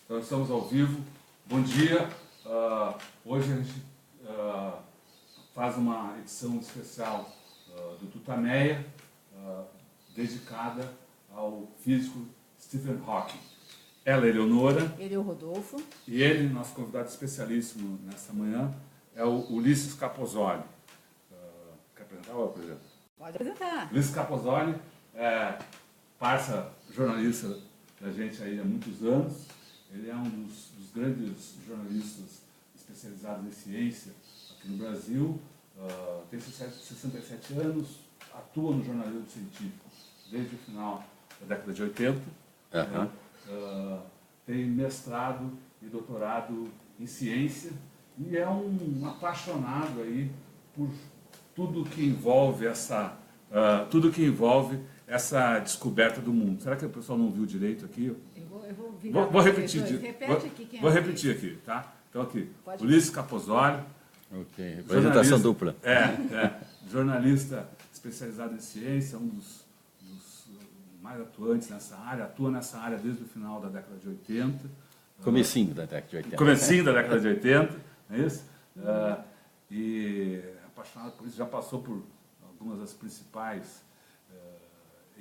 Então estamos ao vivo. Bom dia. Hoje a gente faz uma edição especial do Tutameia, dedicada ao físico Stephen Hawking. Ela é Eleonora. Ele é o Rodolfo. E ele, nosso convidado especialíssimo nesta manhã, é o Ulisses Capozoli. Quer apresentar ou apresenta? Pode apresentar. Ulisses Capozoli é parça jornalista da gente aí há muitos anos. Ele é um dos grandes jornalistas especializados em ciência aqui no Brasil. Tem 67 anos, atua no jornalismo científico desde o final da década de 80. Tem mestrado e doutorado em ciência e é um apaixonado aí por tudo que envolve essa descoberta do mundo. Será que o pessoal não viu direito aqui? Vou repetir. Repete aqui quem Vou repetir aqui, tá? Então aqui, Pode. Ulisses Capozoli. Ok, representação dupla. Jornalista especializado em ciência, um dos mais atuantes nessa área, atua nessa área desde o final da década de 80. Comecinho da década de 80. Comecinho da década de 80, não é isso? E apaixonado por isso, já passou por algumas das principais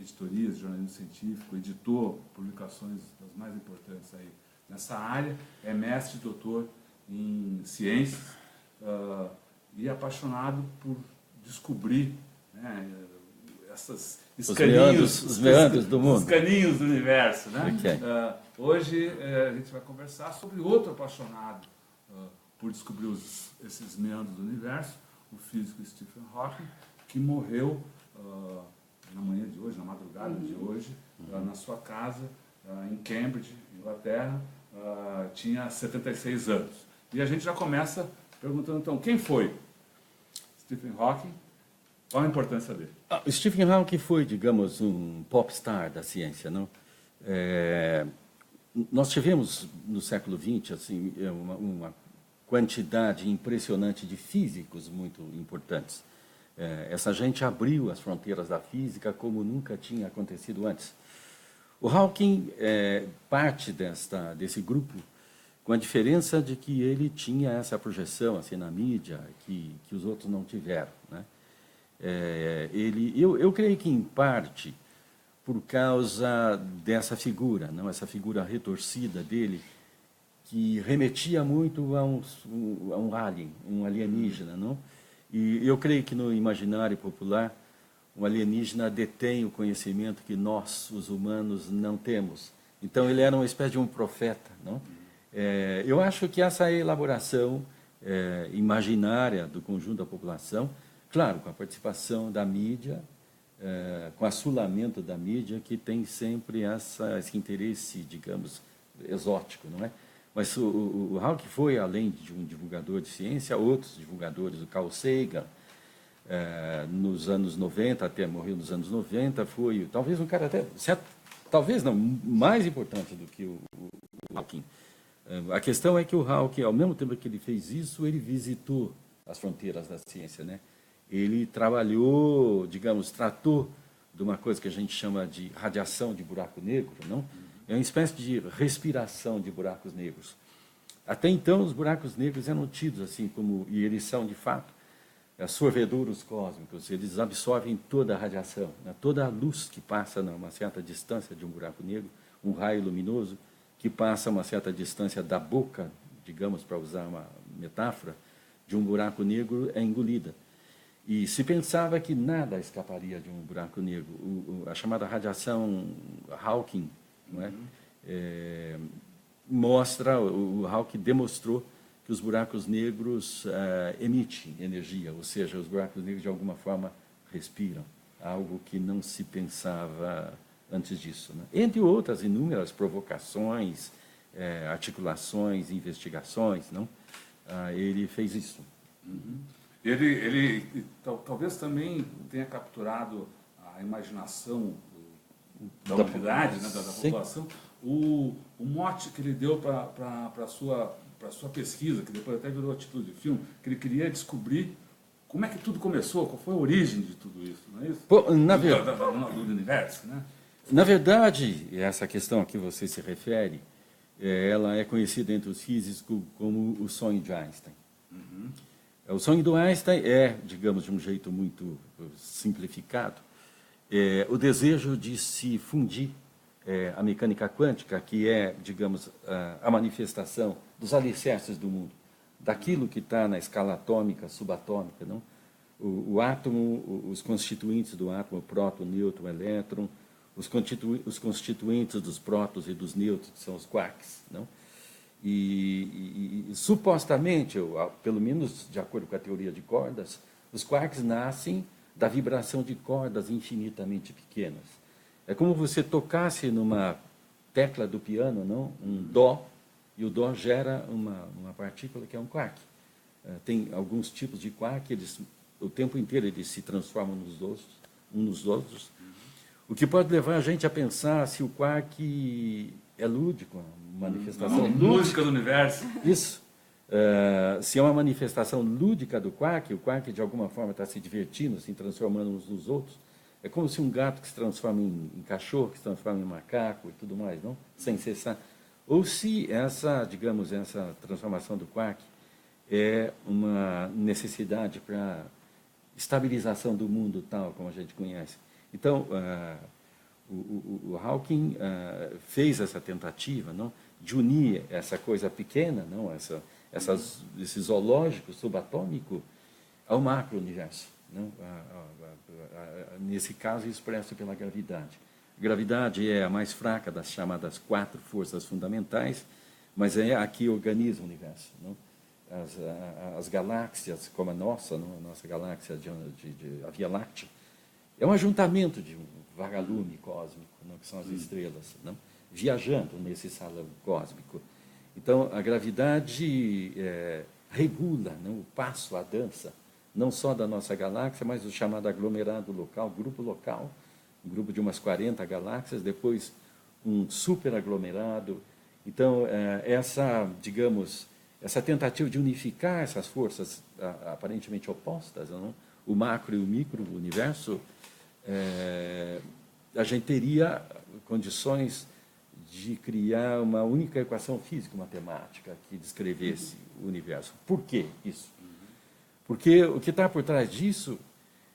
editorias de jornalismo científico, editou publicações das mais importantes aí nessa área, é mestre e doutor em ciências e apaixonado por descobrir, né, os meandros do mundo. Os caninhos do universo. Né? Okay. Hoje a gente vai conversar sobre outro apaixonado por descobrir esses meandros do universo, o físico Stephen Hawking, que morreu na manhã de hoje, na madrugada de hoje, na sua casa, em Cambridge, Inglaterra, tinha 76 anos. E a gente já começa perguntando, então, quem foi Stephen Hawking? Qual a importância dele? Stephen Hawking foi, digamos, um popstar da ciência, não? Nós tivemos, no século XX, assim, uma quantidade impressionante de físicos muito importantes. Essa gente abriu as fronteiras da física como nunca tinha acontecido antes. O Hawking é parte desse grupo, com a diferença de que ele tinha essa projeção assim, na mídia que os outros não tiveram. Né? Eu creio que, em parte, por causa dessa figura, não? Essa figura retorcida dele, que remetia muito a um alien, um alienígena. Não? E eu creio que, no imaginário popular, o alienígena detém o conhecimento que nós, os humanos, não temos. Então, ele era uma espécie de um profeta. Não? Eu acho que essa elaboração imaginária do conjunto da população, claro, com a participação da mídia, com o assulamento da mídia, que tem sempre esse interesse, digamos, exótico, não é? Mas o Hawking foi, além de um divulgador de ciência, outros divulgadores, o Carl Sagan, nos anos 90, até morreu nos anos 90, foi talvez um cara até, talvez não, mais importante do que o Hawking. A questão é que o Hawking, ao mesmo tempo que ele fez isso, ele visitou as fronteiras da ciência, né? Ele trabalhou, digamos, tratou de uma coisa que a gente chama de radiação de buraco negro, não? É uma espécie de respiração de buracos negros. Até então, os buracos negros eram tidos assim como, e eles são de fato, sorvedouros cósmicos. Eles absorvem toda a radiação, né? Toda a luz que passa a uma certa distância de um buraco negro, um raio luminoso que passa a uma certa distância da boca, digamos, para usar uma metáfora, de um buraco negro é engolida. E se pensava que nada escaparia de um buraco negro. A chamada radiação Hawking, não é? Mostra, o Hawking demonstrou que os buracos negros emitem energia, ou seja, os buracos negros de alguma forma respiram, algo que não se pensava antes disso. Né? Entre outras inúmeras provocações, articulações, investigações, não? Ele fez isso. Uhum. Ele talvez também tenha capturado a imaginação da humanidade, né, da população, o mote que ele deu para a sua pesquisa, que depois até virou título de filme, que ele queria descobrir como é que tudo começou, qual foi a origem de tudo isso, não é isso? Do universo, né? Na verdade, essa questão a que você se refere, ela é conhecida entre os físicos como o sonho de Einstein. O sonho do Einstein é, digamos, de um jeito muito simplificado, o desejo de se fundir a mecânica quântica, que é, digamos, a manifestação dos alicerces do mundo, daquilo que está na escala atômica, subatômica, não? O átomo, os constituintes do átomo, o próton, o nêutron, o elétron, os constituintes dos prótons e dos nêutrons, que são os quarks, não? E supostamente, pelo menos de acordo com a teoria de cordas, os quarks nascem da vibração de cordas infinitamente pequenas. É como você tocasse numa tecla do piano, não? Um dó, e o dó gera uma partícula que é um quark. Tem alguns tipos de quark, o tempo inteiro eles se transformam uns nos outros, o que pode levar a gente a pensar se o quark é lúdico, uma manifestação música do universo. Isso. Se é uma manifestação lúdica do quark, o quark de alguma forma está se divertindo, se transformando uns nos outros. É como se um gato que se transforma em cachorro, que se transforma em macaco e tudo mais, não? Sem cessar. Ou se digamos, essa transformação do quark é uma necessidade para estabilização do mundo tal como a gente conhece. Então, o Hawking fez essa tentativa, não, de unir essa coisa pequena, não, esse zoológico subatômico ao macro-universo, não? Nesse caso, expresso pela gravidade. A gravidade é a mais fraca das chamadas 4 forças fundamentais, mas é a que organiza o universo, não? As galáxias, como a nossa galáxia a Via Láctea, é um ajuntamento de um vagalume cósmico, não? Que são as estrelas, não? Viajando nesse salão cósmico. Então, a gravidade regula, não? O passo, a dança, não só da nossa galáxia, mas do chamado aglomerado local, um grupo de umas 40 galáxias, depois um superaglomerado. Então, essa tentativa de unificar essas forças aparentemente opostas, não? O macro e o micro, o universo, a gente teria condições de criar uma única equação físico-matemática que descrevesse o universo. Por que isso? Porque o que está por trás disso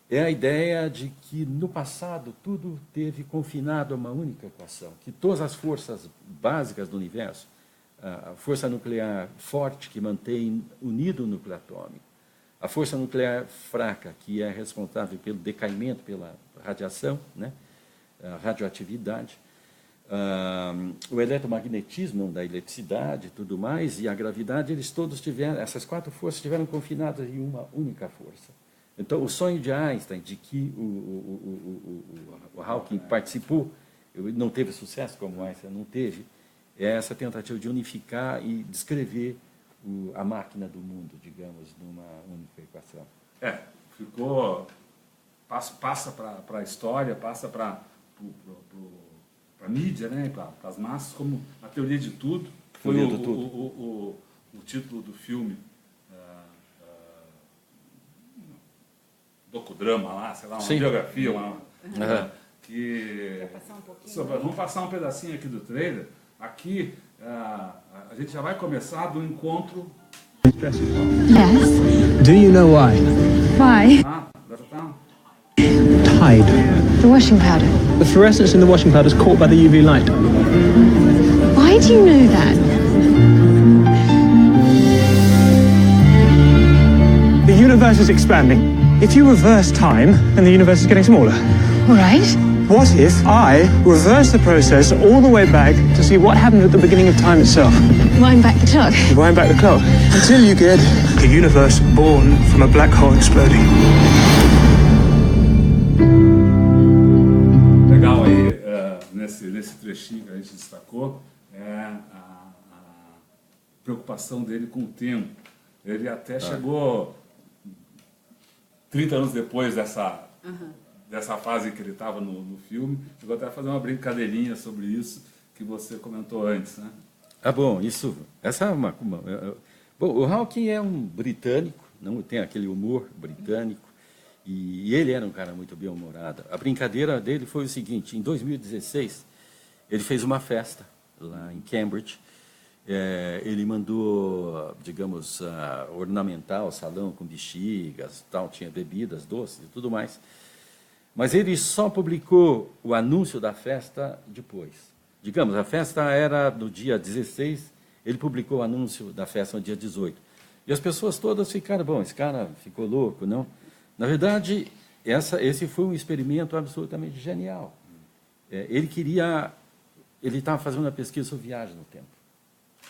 é a ideia de que, no passado, tudo teve confinado a uma única equação, que todas as forças básicas do universo, a força nuclear forte, que mantém unido o núcleo atômico, a força nuclear fraca, que é responsável pelo decaimento, pela radiação, né? A radioatividade, o eletromagnetismo da eletricidade e tudo mais, e a gravidade, essas 4 forças estiveram confinadas em uma única força. Então, o sonho de Einstein, de que o Hawking participou, não teve sucesso como Einstein não teve, é essa tentativa de unificar e descrever a máquina do mundo, digamos, numa única equação. Ficou... Passa para a história, passa para a mídia, né, para as massas, como a teoria de tudo. Foi o título do filme, docudrama lá, sei lá, uma biografia, que... Vamos passar um pedacinho aqui do trailer. Aqui, a gente já vai começar do encontro... Yes. Do you know why? Why? Tide. The washing powder. The fluorescence in the washing powder is caught by the UV light. Why do you know that? The universe is expanding. If you reverse time, then the universe is getting smaller. All right. What if I reverse the process all the way back to see what happened at the beginning of time itself? Wind back the clock. Wind back the clock until you get a universe born from a black hole exploding. Legal aí, nesse trechinho que a gente destacou, a preocupação dele com o tempo. Ele até chegou 30 anos depois dessa fase que ele estava no filme, chegou até a fazer uma brincadeirinha sobre isso que você comentou antes, né? Bom, essa é bom, o Hawking é um britânico, não tem aquele humor britânico, e ele era um cara muito bem-humorado. A brincadeira dele foi o seguinte: em 2016, ele fez uma festa lá em Cambridge, Ele mandou, digamos, ornamentar o salão com bexigas, tal, tinha bebidas, doces e tudo mais. Mas ele só publicou o anúncio da festa depois. Digamos, a festa era no dia 16, ele publicou o anúncio da festa no dia 18. E as pessoas todas ficaram, bom, esse cara ficou louco, não? Na verdade, esse foi um experimento absolutamente genial. Ele estava fazendo uma pesquisa sobre viagem no tempo.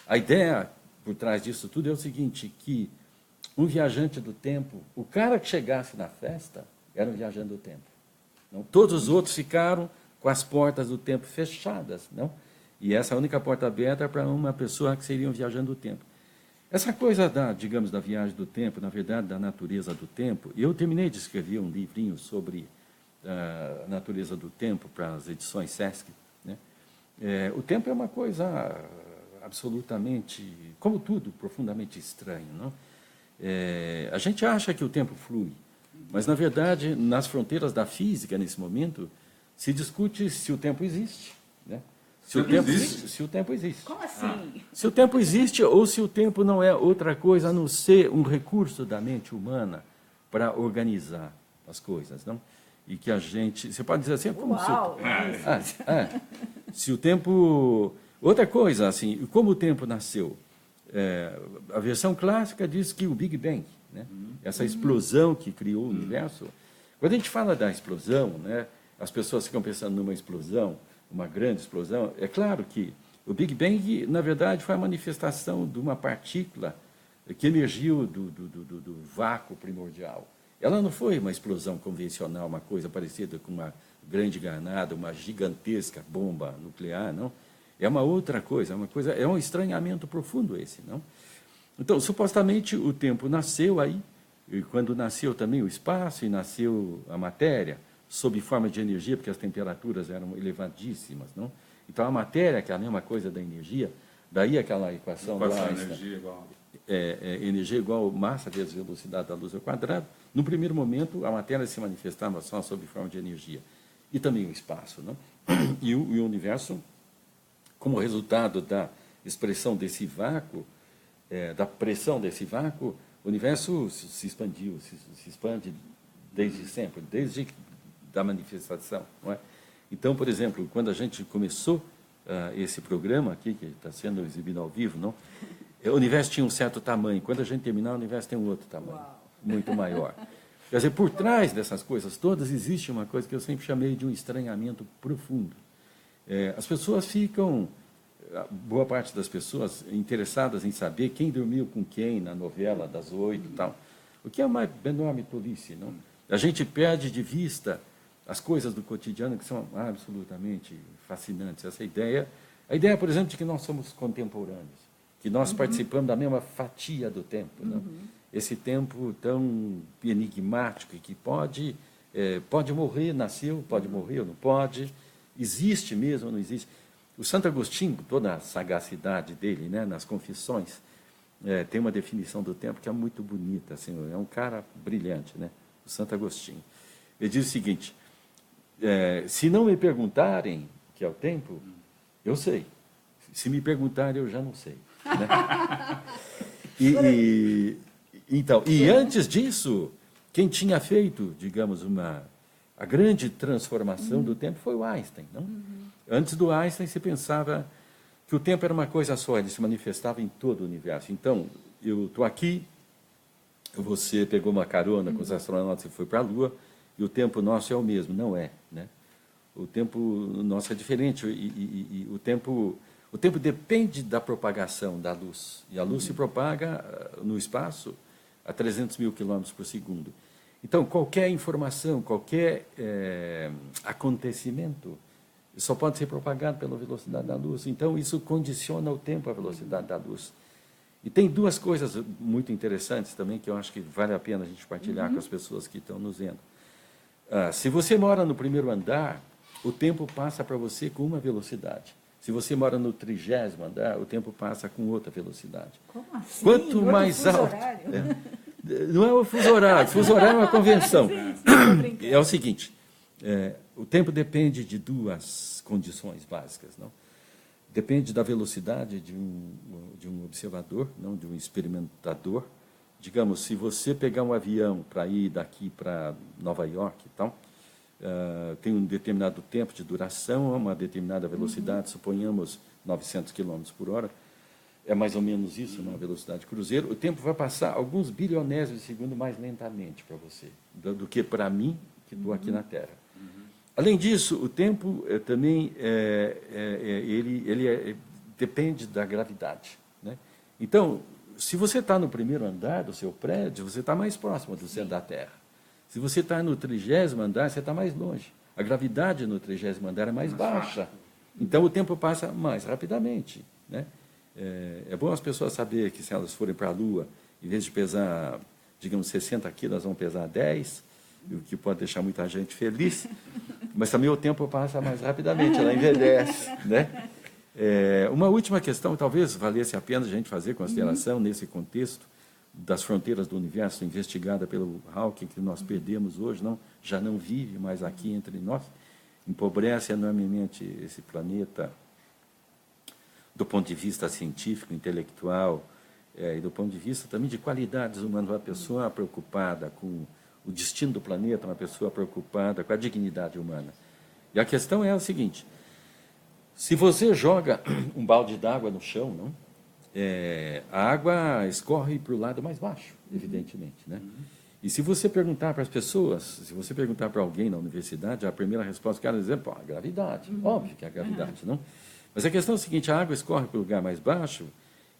A ideia por trás disso tudo é o seguinte, que um viajante do tempo, o cara que chegasse na festa, era um viajante do tempo. Não? Todos os outros ficaram com as portas do tempo fechadas. Não? E essa única porta aberta para uma pessoa que seria um viajante do tempo. Essa coisa digamos, da viagem do tempo, na verdade, da natureza do tempo, eu terminei de escrever um livrinho sobre a natureza do tempo para as edições Sesc. Né? O tempo é uma coisa absolutamente, como tudo, profundamente estranho. Não? A gente acha que o tempo flui, mas, na verdade, nas fronteiras da física, nesse momento, se discute se o tempo existe. Né? Se o tempo existe. Como assim? Se o tempo existe ou se o tempo não é outra coisa a não ser um recurso da mente humana para organizar as coisas. Não? E que a gente... Você pode dizer assim, como Uau, se o tempo... Outra coisa, assim, como o tempo nasceu? A versão clássica diz que o Big Bang, né? Essa explosão que criou o universo. Quando a gente fala da explosão, né, as pessoas ficam pensando numa explosão, uma grande explosão. É claro que o Big Bang, na verdade, foi a manifestação de uma partícula que emergiu do vácuo primordial. Ela não foi uma explosão convencional, uma coisa parecida com uma grande granada, uma gigantesca bomba nuclear, não. É uma outra coisa, é um estranhamento profundo esse, não? Então, supostamente, o tempo nasceu aí, e quando nasceu também o espaço, e nasceu a matéria, sob forma de energia, porque as temperaturas eram elevadíssimas, não? Então, a matéria, que é a mesma coisa da energia, daí aquela equação do Einstein, energia igual massa vezes velocidade da luz ao quadrado. No primeiro momento, a matéria se manifestava só sob forma de energia, e também o espaço, não? E o universo, como resultado da expressão desse vácuo, da pressão desse vácuo, o universo se expandiu, se expande desde sempre, desde da manifestação. Não é? Então, por exemplo, quando a gente começou esse programa aqui, que está sendo exibido ao vivo, não? O universo tinha um certo tamanho. Quando a gente terminar, o universo tem um outro tamanho, muito maior. Quer dizer, por trás dessas coisas todas, existe uma coisa que eu sempre chamei de um estranhamento profundo. As pessoas ficam, boa parte das pessoas, interessadas em saber quem dormiu com quem na novela das 8 e tal, o que é uma enorme tolice, não? A gente perde de vista as coisas do cotidiano que são absolutamente fascinantes. Essa ideia, a ideia, por exemplo, de que nós somos contemporâneos, que nós participamos da mesma fatia do tempo, não? Esse tempo tão enigmático e que pode morrer, nasceu, pode morrer ou não pode, existe mesmo ou não existe. O Santo Agostinho, toda a sagacidade dele, né, nas Confissões, tem uma definição do tempo que é muito bonita, assim, é um cara brilhante, né, o Santo Agostinho. Ele diz o seguinte, se não me perguntarem o que é o tempo, eu sei. Se me perguntarem, eu já não sei. Né? E antes disso, quem tinha feito, digamos, a grande transformação do tempo foi o Einstein. Não? Antes do Einstein, se pensava que o tempo era uma coisa só, ele se manifestava em todo o universo. Então, eu estou aqui, você pegou uma carona com os astronautas e foi para a Lua, e o tempo nosso é o mesmo. Não é. Né? O tempo nosso é diferente, e o tempo depende da propagação da luz. E a luz se propaga no espaço a 300 mil quilômetros por segundo. Então, qualquer informação, qualquer acontecimento, só pode ser propagado pela velocidade da luz. Então, isso condiciona o tempo, a velocidade da luz. E tem duas coisas muito interessantes também, que eu acho que vale a pena a gente partilhar com as pessoas que estão nos vendo. Se você mora no primeiro andar, o tempo passa para você com uma velocidade. Se você mora no 30º andar, o tempo passa com outra velocidade. Como assim? Quanto mais alto... Não é o fuso horário é uma convenção. É o seguinte, o tempo depende de duas condições básicas. Não? depende da velocidade de um observador, não de um experimentador. Digamos, se você pegar um avião para ir daqui para Nova York e tal, tem um determinado tempo de duração, uma determinada velocidade, suponhamos 900 km por hora, é mais ou menos isso, uma velocidade de cruzeiro, o tempo vai passar alguns bilionésimos de segundo mais lentamente para você, do que para mim, que estou aqui na Terra. Além disso, o tempo também depende da gravidade, né? Então, se você está no primeiro andar do seu prédio, você está mais próximo do centro da Terra. Se você está no 30º andar, você está mais longe. A gravidade no 30º andar é mais baixa. Então, o tempo passa mais rapidamente, né? É bom as pessoas saberem que, se elas forem para a Lua, em vez de pesar, digamos, 60 quilos, elas vão pesar 10, o que pode deixar muita gente feliz, mas também o tempo passa mais rapidamente, ela envelhece, né? Uma última questão, talvez valesse a pena a gente fazer consideração nesse contexto das fronteiras do universo, investigada pelo Hawking, que nós perdemos hoje, já não vive mais aqui entre nós, empobrece enormemente esse planeta do ponto de vista científico, intelectual, e do ponto de vista também de qualidades humanas. Uma pessoa preocupada com o destino do planeta, uma pessoa preocupada com a dignidade humana. E a questão é a seguinte: se você joga um balde d'água no chão, a água escorre para o lado mais baixo, evidentemente, né? E se você perguntar para as pessoas, se você perguntar para alguém na universidade, a primeira resposta que ela dizer, a gravidade. Óbvio que é a gravidade, não? Mas a questão é a seguinte: a água escorre para o lugar mais baixo,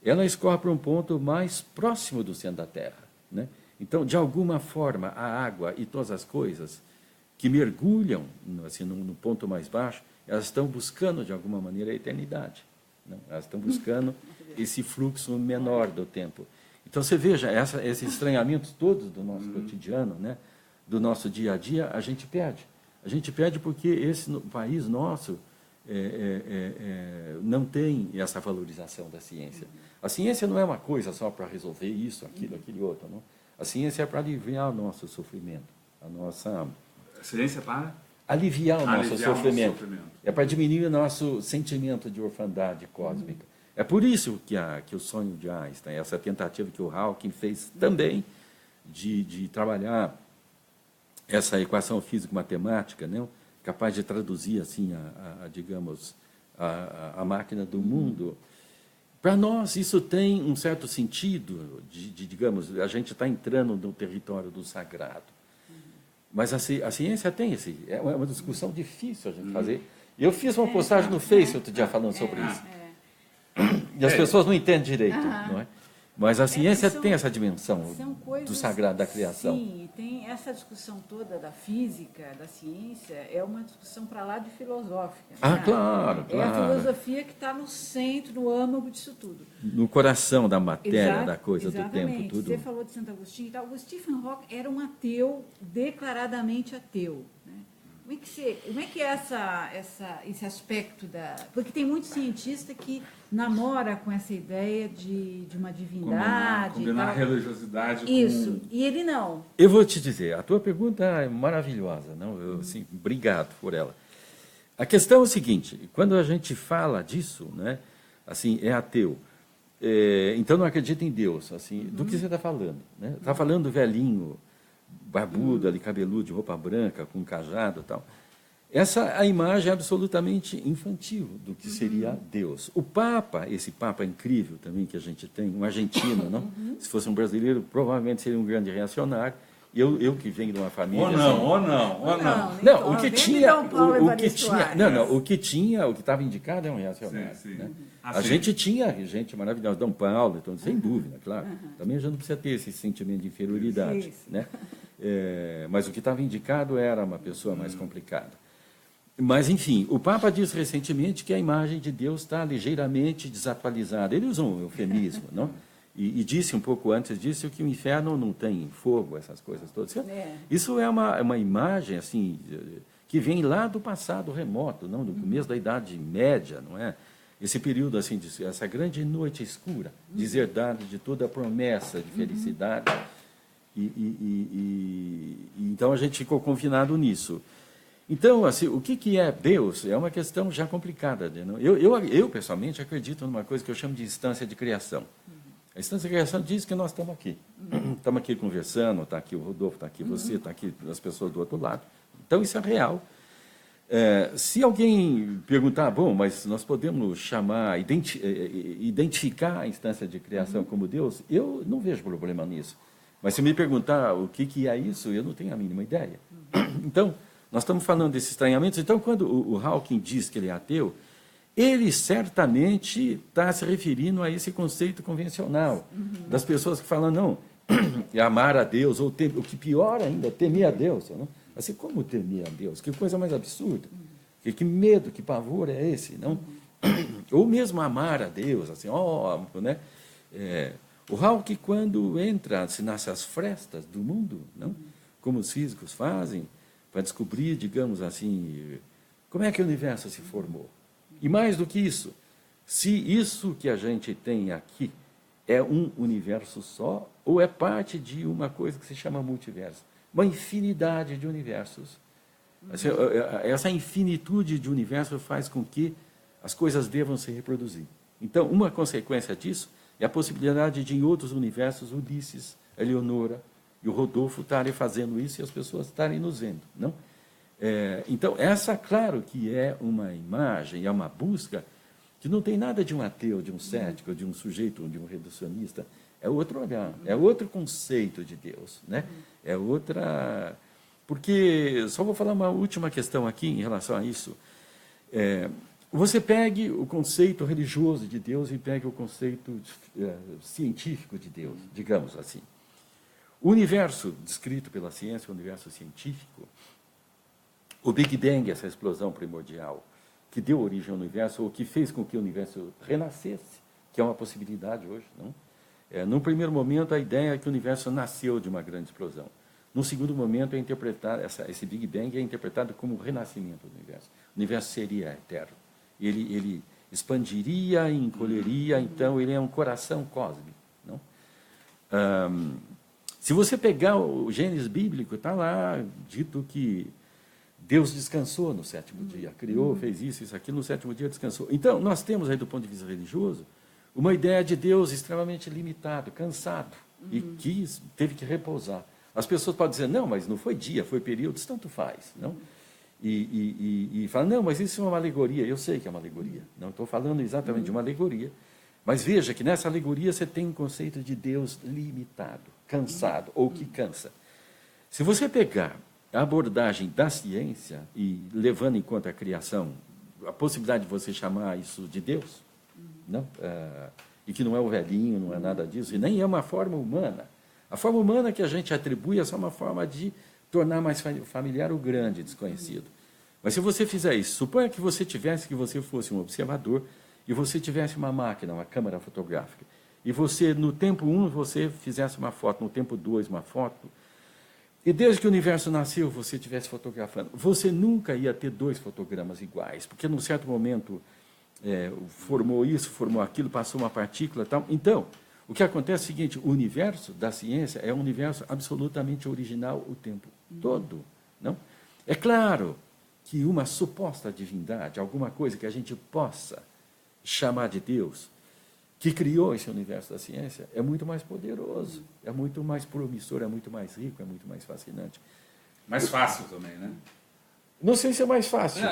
ela escorre para um ponto mais próximo do centro da Terra, né? Então, de alguma forma, a água e todas as coisas que mergulham assim, no ponto mais baixo, elas estão buscando, de alguma maneira, a eternidade, não? Elas estão buscando esse fluxo menor do tempo. Então, você veja, esses estranhamentos todos do nosso cotidiano, né, do nosso dia a dia, a gente perde. A gente perde porque esse país nosso não tem essa valorização da ciência. A ciência não é uma coisa só para resolver isso, aquilo, aquele outro, não? A ciência é para aliviar o nosso sofrimento, a nossa... A ciência para? Aliviar o nosso sofrimento. sofrimento. É para diminuir o nosso sentimento de orfandade cósmica. É por isso que o sonho de Einstein, essa tentativa que o Hawking fez também de trabalhar essa equação físico-matemática, né, capaz de traduzir assim digamos, a máquina do mundo. Para nós, isso tem um certo sentido, digamos, a gente está entrando no território do sagrado. Mas a ciência tem é uma discussão difícil a gente fazer. Eu fiz uma postagem no Face outro dia falando sobre isso. E as pessoas não entendem direito, não é? Mas a ciência tem essa dimensão do sagrado da criação. Sim, tem essa discussão toda da física, da ciência, é uma discussão para lá de filosófica. Ah, né? claro, É a filosofia que está no centro, no âmago disso tudo. No coração da matéria, Exato, da coisa, exatamente. do tempo, tudo. Você falou de Santo Agostinho e tal. O Stephen Hawking era um ateu, declaradamente ateu. Né? Como é que é esse aspecto da... Porque tem muito cientista que namora com essa ideia de uma divindade. Combinar e tal. religiosidade Isso, com... e ele não. Eu vou te dizer, a tua pergunta é maravilhosa, não? Assim, obrigado por ela. A questão é o seguinte: quando a gente fala disso, né, assim, é ateu, então não acredita em Deus, assim, do que você está falando, né? Está falando do velhinho, barbudo, ali, cabeludo, de roupa branca, com um cajado e tal. Essa é a imagem absolutamente infantil do que seria Deus. O Papa, esse Papa incrível também que a gente tem, um argentino, não? Se fosse um brasileiro, provavelmente seria um grande reacionário. Eu que venho de uma família... Ou não. Não, o que tinha... O que estava indicado é um reacionário. Sim. Né? Assim. A gente tinha gente maravilhosa, Dom Paulo, então, sem dúvida, claro. Também a gente não precisa ter esse sentimento de inferioridade. Isso. Né? Mas o que estava indicado era uma pessoa mais complicada. Mas, enfim, o Papa disse recentemente que a imagem de Deus está ligeiramente desatualizada. Ele usou um eufemismo, não? E disse um pouco antes disso que o inferno não tem fogo, essas coisas todas. Isso é uma imagem assim que vem lá do passado remoto, não, do começo da Idade Média, não é? Esse período assim, essa grande noite escura, deserdada de toda a promessa de felicidade. Então a gente ficou confinado nisso. Então, assim, o que é Deus é uma questão já complicada. Né? Eu, pessoalmente, acredito numa coisa que eu chamo de instância de criação. A instância de criação diz que nós estamos aqui. Estamos aqui conversando, está aqui o Rodolfo, está aqui você, está aqui as pessoas do outro lado. Então, isso é real. Se alguém perguntar, bom, mas nós podemos chamar, identificar a instância de criação como Deus, eu não vejo problema nisso. Mas se me perguntar o que é isso, eu não tenho a mínima ideia. Então, nós estamos falando desses estranhamentos. Então, quando o Hawking diz que ele é ateu, ele certamente está se referindo a esse conceito convencional das pessoas que falam, não, é amar a Deus, ou o que pior ainda, temer a Deus. Não? Assim, como temer a Deus? Que coisa mais absurda. Que medo, que pavor é esse? Não? Ou mesmo amar a Deus, assim, né? O Hawking, quando entra nessas frestas do mundo, não? Como os físicos fazem, para descobrir, digamos assim, como é que o universo se formou. E mais do que isso, se isso que a gente tem aqui é um universo só, ou é parte de uma coisa que se chama multiverso, uma infinidade de universos. Essa infinitude de universos faz com que as coisas devam se reproduzir. Então, uma consequência disso é a possibilidade de, em outros universos, Ulisses, a Eleonora e o Rodolfo estarem fazendo isso e as pessoas estarem nos vendo. Não? Então, essa, claro, que é uma imagem, é uma busca que não tem nada de um ateu, de um cético, de um sujeito, de um reducionista. É outro olhar, é outro conceito de Deus. Né? É outra... Porque, só vou falar uma última questão aqui em relação a isso. Você pegue o conceito religioso de Deus e pegue o conceito científico de Deus, digamos assim. O universo descrito pela ciência, o universo científico, o Big Bang, essa explosão primordial, que deu origem ao universo, ou que fez com que o universo renascesse, que é uma possibilidade hoje. Não? Num primeiro momento, a ideia é que o universo nasceu de uma grande explosão. Num segundo momento, esse Big Bang é interpretado como o renascimento do universo. O universo seria eterno. Ele expandiria e encolheria, então ele é um coração cósmico. Não? Se você pegar o Gênesis bíblico, está lá dito que Deus descansou no sétimo dia, criou, fez isso, aquilo, no sétimo dia descansou. Então, nós temos aí, do ponto de vista religioso, uma ideia de Deus extremamente limitado, cansado, e que teve que repousar. As pessoas podem dizer, não, mas não foi dia, foi períodos, tanto faz. Não? E falam, não, mas isso é uma alegoria. Eu sei que é uma alegoria, não estou falando exatamente de uma alegoria, mas veja que nessa alegoria você tem um conceito de Deus limitado, cansado, ou que cansa. Se você pegar a abordagem da ciência, e levando em conta a criação, a possibilidade de você chamar isso de Deus, não? E que não é o velhinho, não é nada disso, e nem é uma forma humana. A forma humana que a gente atribui é só uma forma de tornar mais familiar o grande desconhecido. Mas se você fizer isso, suponha que você fosse um observador, e você tivesse uma máquina, uma câmera fotográfica, e você, no tempo 1, você fizesse uma foto, no tempo 2, uma foto, e desde que o universo nasceu, você estivesse fotografando, você nunca ia ter 2 fotogramas iguais, porque num certo momento formou isso, formou aquilo, passou uma partícula e tal. Então, o que acontece é o seguinte, o universo da ciência é um universo absolutamente original o tempo todo. Não? É claro que uma suposta divindade, alguma coisa que a gente possa chamar de Deus, que criou esse universo da ciência, é muito mais poderoso, é muito mais promissor, é muito mais rico, é muito mais fascinante. Mais fácil também, né? Não sei se é mais fácil. Não.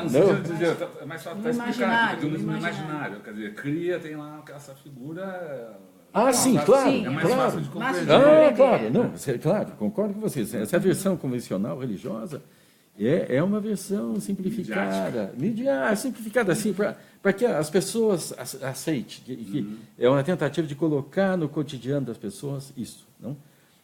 É mais fácil para explicar. No imaginário. Quer dizer, cria, tem lá essa figura... sim, claro. É mais claro. fácil de compreender. Claro, concordo com vocês. Essa versão convencional religiosa é uma versão simplificada. Simplificada assim, para que as pessoas aceitem. Que é uma tentativa de colocar no cotidiano das pessoas isso. Não?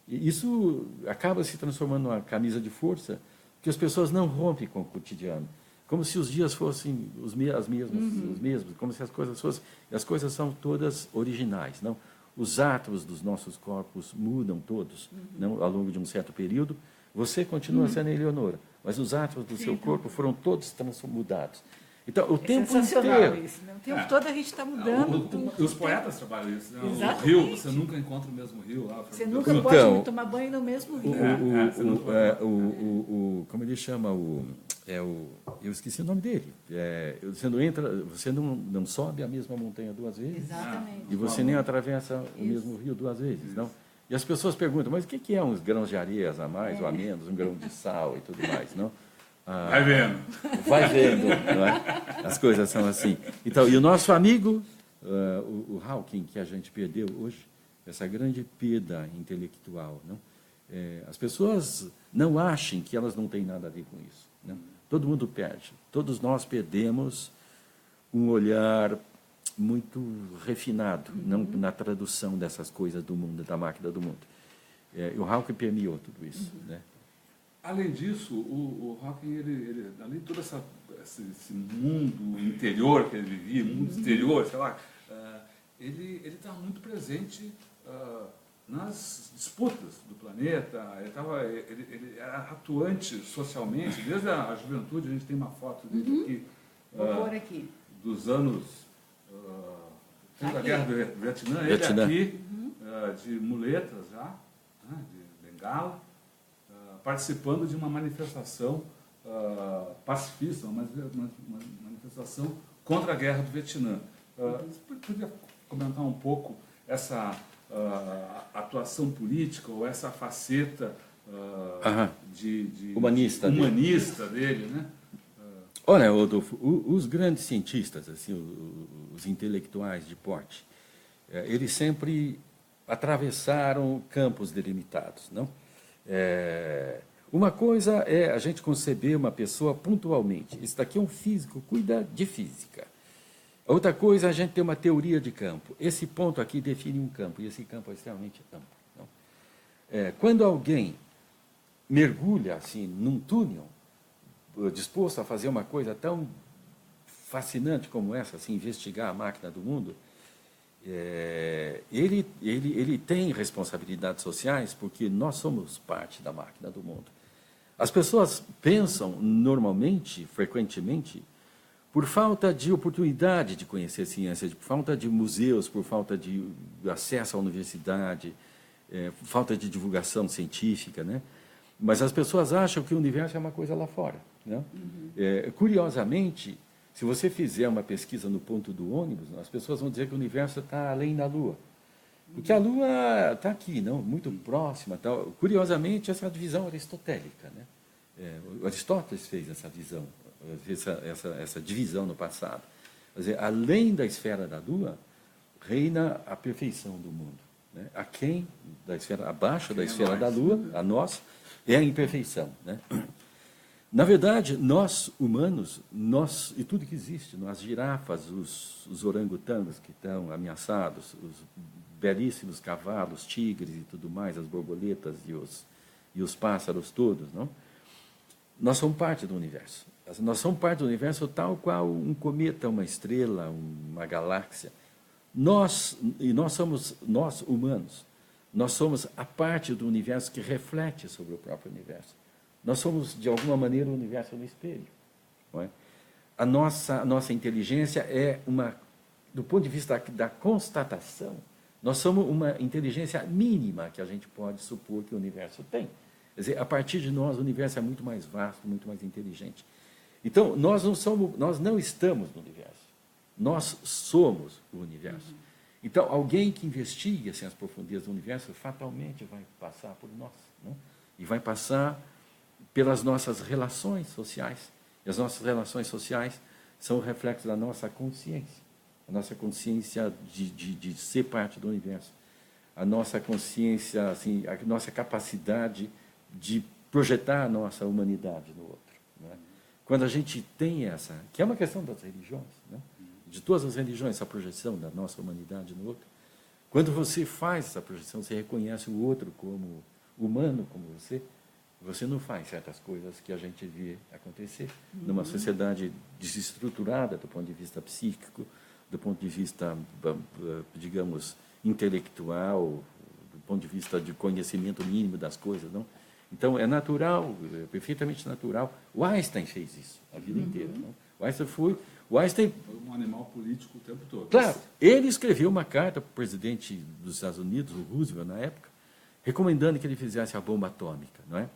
E isso acaba se transformando numa camisa de força, que as pessoas não rompem com o cotidiano. Como se os dias fossem os mesmos, como se as coisas fossem... As coisas são todas originais. Não? Os átomos dos nossos corpos mudam todos não? Ao longo de um certo período. Você continua sendo a Eleonora, mas os átomos do seu corpo foram todos mudados. Então, o É tempo sensacional inteiro. isso, né? O tempo todo a gente está mudando. Os poetas trabalham isso. Né? O Exatamente. rio, você nunca encontra o mesmo rio lá. Você nunca Então, pode tomar banho no mesmo rio. Como ele chama eu esqueci o nome dele. Você não sobe a mesma montanha duas vezes. Exatamente. E você nem atravessa o mesmo rio duas vezes, não? E as pessoas perguntam, mas o que é uns grãos de areia a mais ou a menos, um grão de sal e tudo mais, não? Vai vendo. Vai vendo, não é? As coisas são assim. Então, e o nosso amigo, o Hawking, que a gente perdeu hoje, essa grande perda intelectual, não? As pessoas não achem que elas não têm nada a ver com isso, não? Todo mundo perde. Todos nós perdemos um olhar muito refinado, não na tradução dessas coisas do mundo, da máquina do mundo. E o Hawking permeou tudo isso, né? Além disso, o Hawking, além de todo esse mundo interior que ele vivia, mundo exterior, sei lá, ele estava muito presente nas disputas do planeta, ele era atuante socialmente, desde a juventude. A gente tem uma foto dele aqui, Vou pôr aqui. dos anos da Aqui. Guerra do Vietnã, ele aqui, de muletas já, né, de bengala, participando de uma manifestação pacifista, uma manifestação contra a Guerra do Vietnã. Você podia comentar um pouco essa atuação política ou essa faceta de humanista dele, né? Olha, Rodolfo, os grandes cientistas, assim, os intelectuais de porte, eles sempre atravessaram campos delimitados, não? Uma coisa é a gente conceber uma pessoa pontualmente. Isso daqui é um físico, cuida de física. Outra coisa é a gente ter uma teoria de campo. Esse ponto aqui define um campo, e esse campo é extremamente amplo. Não? Quando alguém mergulha assim num túnel, disposto a fazer uma coisa tão fascinante como essa, assim, investigar a máquina do mundo, ele tem responsabilidades sociais, porque nós somos parte da máquina do mundo. As pessoas pensam normalmente, frequentemente, por falta de oportunidade de conhecer ciência, por falta de museus, por falta de acesso à universidade, por falta de divulgação científica, né? Mas as pessoas acham que o universo é uma coisa lá fora, né? Curiosamente, se você fizer uma pesquisa no ponto do ônibus, as pessoas vão dizer que o universo está além da Lua. Porque a Lua está aqui, não? Muito próxima. Tal. Curiosamente, essa é a divisão aristotélica, né? Aristóteles fez essa visão, essa divisão no passado. Quer dizer, além da esfera da Lua, reina a perfeição do mundo, né? Aquém da esfera, abaixo da esfera da Lua, a nós, é a imperfeição, né? Na verdade, nós, humanos, e tudo que existe, as girafas, os orangotangos que estão ameaçados, os belíssimos cavalos, tigres e tudo mais, as borboletas e os pássaros todos, não? Nós somos parte do universo. Nós somos parte do universo tal qual um cometa, uma estrela, uma galáxia. Nós humanos, nós somos a parte do universo que reflete sobre o próprio universo. Nós somos, de alguma maneira, o universo no espelho. Não é? A nossa inteligência do ponto de vista da constatação, nós somos uma inteligência mínima que a gente pode supor que o universo tem. Quer dizer, a partir de nós, o universo é muito mais vasto, muito mais inteligente. Então, nós não estamos no universo. Nós somos o universo. Então, alguém que investigue assim, as profundezas do universo, fatalmente vai passar por nós. Não? E vai passar pelas nossas relações sociais. E as nossas relações sociais são o reflexo da nossa consciência. A nossa consciência de ser parte do universo. A nossa consciência, assim, a nossa capacidade de projetar a nossa humanidade no outro. Não é? Quando a gente tem essa, que é uma questão das religiões, né? De todas as religiões, essa projeção da nossa humanidade no outro, quando você faz essa projeção, você reconhece o outro como humano, como você não faz certas coisas que a gente vê acontecer numa sociedade desestruturada do ponto de vista psíquico, do ponto de vista, digamos, intelectual, do ponto de vista de conhecimento mínimo das coisas, não? Então, é natural, é perfeitamente natural. O Einstein fez isso a vida inteira. Não? O Einstein foi O Einstein, Foi um animal político o tempo todo. claro, ele escreveu uma carta para o presidente dos Estados Unidos, o Roosevelt, na época, recomendando que ele fizesse a bomba atômica, não é?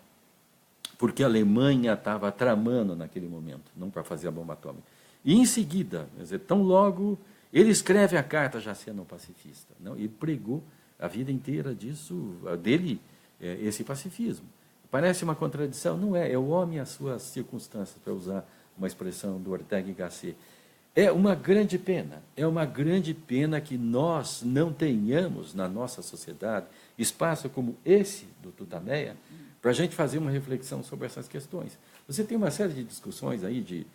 Porque a Alemanha estava tramando naquele momento, não para fazer a bomba atômica. E, em seguida, quer dizer, tão logo, ele escreve a carta já sendo um pacifista, não? E pregou a vida inteira dele, esse pacifismo. Parece uma contradição? Não é. É o homem e as suas circunstâncias, para usar uma expressão do Ortega y Gasset. É uma grande pena que nós não tenhamos na nossa sociedade espaço como esse do Tutameia para a gente fazer uma reflexão sobre essas questões. Você tem uma série de discussões aí de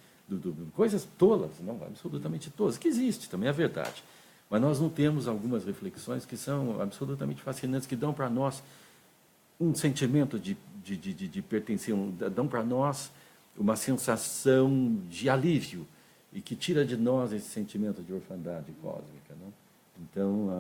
coisas tolas, não, absolutamente tolas, que existe, também é verdade. Mas nós não temos algumas reflexões que são absolutamente fascinantes, que dão para nós um sentimento de pertencer, dão para nós uma sensação de alívio e que tira de nós esse sentimento de orfandade cósmica. Não? Então,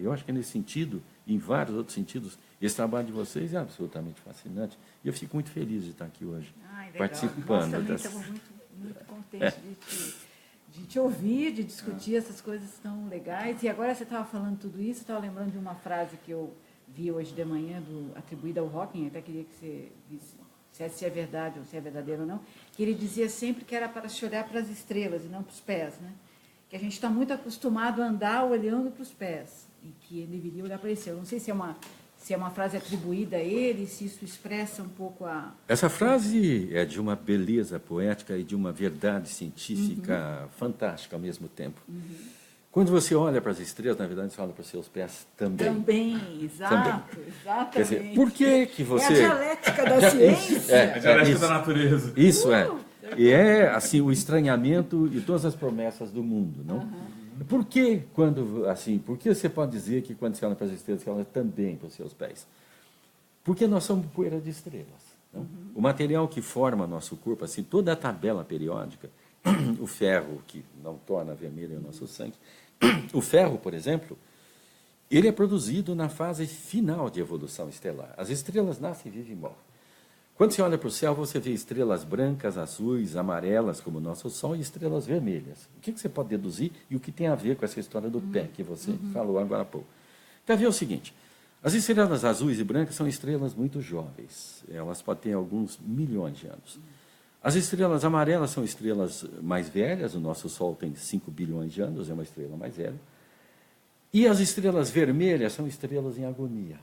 eu acho que nesse sentido, em vários outros sentidos, esse trabalho de vocês é absolutamente fascinante. E eu fico muito feliz de estar aqui hoje, participando. Nós também estamos muito contentes de te ouvir, de discutir essas coisas tão legais. E agora você estava falando tudo isso, estava lembrando de uma frase que eu vi hoje de manhã, atribuída ao Hawking, até queria que você dissesse se é verdade ou se é verdadeiro ou não, que ele dizia sempre que era para se olhar para as estrelas e não para os pés, né? Que a gente está muito acostumado a andar olhando para os pés, e que ele deveria olhar para esse. Eu não sei se é uma frase atribuída a ele, se isso expressa um pouco a... Essa frase é de uma beleza poética e de uma verdade científica fantástica ao mesmo tempo. Quando você olha para as estrelas, na verdade, você olha para os seus pés também. Exatamente. Quer dizer, por que você... É a dialética da ciência. A dialética da natureza. Isso é. E é, assim, o estranhamento e todas as promessas do mundo, não? Por que você pode dizer que quando você olha para as estrelas, você olha também para os seus pés? Porque nós somos poeira de estrelas. Não? O material que forma nosso corpo, assim, toda a tabela periódica, o ferro, que não torna vermelho o nosso sangue, o ferro, por exemplo, ele é produzido na fase final de evolução estelar. As estrelas nascem, vivem e morrem. Quando você olha para o céu, você vê estrelas brancas, azuis, amarelas, como o nosso Sol, e estrelas vermelhas. O que você pode deduzir e o que tem a ver com essa história do pé que você falou agora há pouco? Então, vê o seguinte, as estrelas azuis e brancas são estrelas muito jovens. Elas podem ter alguns milhões de anos. As estrelas amarelas são estrelas mais velhas, o nosso Sol tem 5 bilhões de anos, é uma estrela mais velha. E as estrelas vermelhas são estrelas em agonia.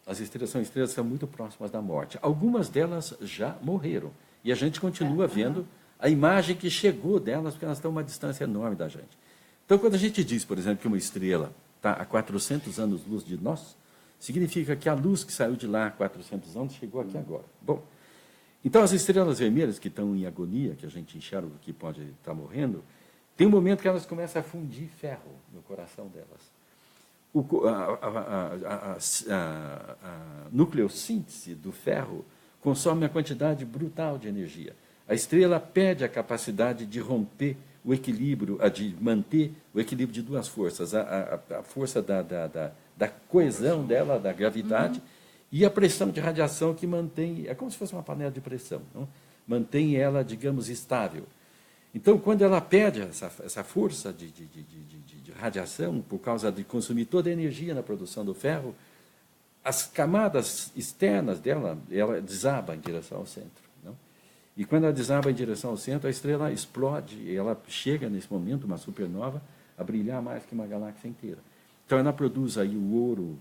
As estrelas são estrelas que são muito próximas da morte. Algumas delas já morreram. E a gente continua vendo a imagem que chegou delas, porque elas estão a uma distância enorme da gente. Então, quando a gente diz, por exemplo, que uma estrela está a 400 anos-luz de nós, significa que a luz que saiu de lá há 400 anos chegou aqui agora. Bom, então as estrelas vermelhas que estão em agonia, que a gente enxerga que pode estar morrendo, tem um momento que elas começam a fundir ferro no coração delas. A nucleossíntese do ferro consome uma quantidade brutal de energia. A estrela perde a capacidade de romper o equilíbrio, de manter o equilíbrio de duas forças, a força da coesão dela, da gravidade, e a pressão de radiação que mantém, é como se fosse uma panela de pressão, não? Mantém ela, digamos, estável. Então, quando ela perde essa força de radiação, por causa de consumir toda a energia na produção do ferro, as camadas externas dela, ela desaba em direção ao centro. Não? E quando ela desaba em direção ao centro, a estrela explode, e ela chega, nesse momento, uma supernova, a brilhar mais que uma galáxia inteira. Então, ela produz aí o ouro,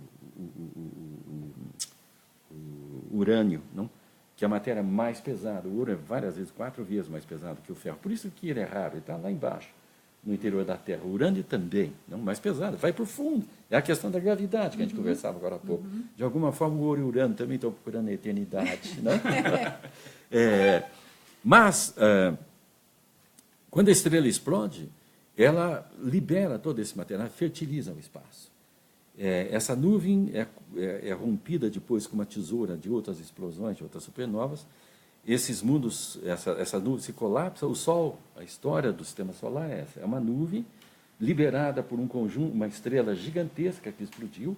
o urânio, não? Que é a matéria mais pesada. O ouro é várias vezes, 4 vezes mais pesado que o ferro. Por isso que ele é raro, ele está lá embaixo, no interior da Terra. O urânio também, não mais pesado, vai para o fundo. É a questão da gravidade que a gente conversava agora há pouco. De alguma forma, o ouro e o urânio também estão procurando a eternidade. Não? Mas, quando a estrela explode, ela libera todo esse material, ela fertiliza o espaço. Essa nuvem é rompida depois com uma tesoura de outras explosões, de outras supernovas. Esses mundos, essa nuvem se colapsa. O Sol, a história do Sistema Solar é essa. É uma nuvem liberada por um conjunto, uma estrela gigantesca que explodiu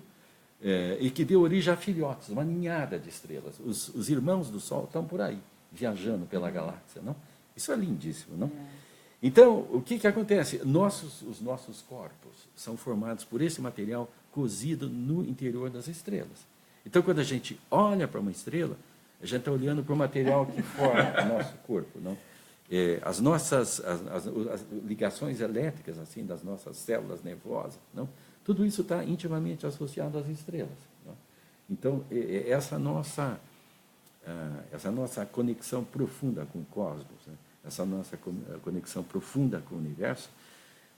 e que deu origem a filhotes, uma ninhada de estrelas. Os irmãos do Sol estão por aí, viajando pela galáxia. Não? Isso é lindíssimo. Não? Então, o que acontece? Os nossos corpos são formados por esse material cozido no interior das estrelas. Então, quando a gente olha para uma estrela, a gente está olhando para o material que forma o nosso corpo. Não? As nossas as ligações elétricas assim das nossas células nervosas, não? Tudo isso está intimamente associado às estrelas. Não? Então, essa nossa conexão profunda com o cosmos, né? Essa nossa conexão profunda com o universo,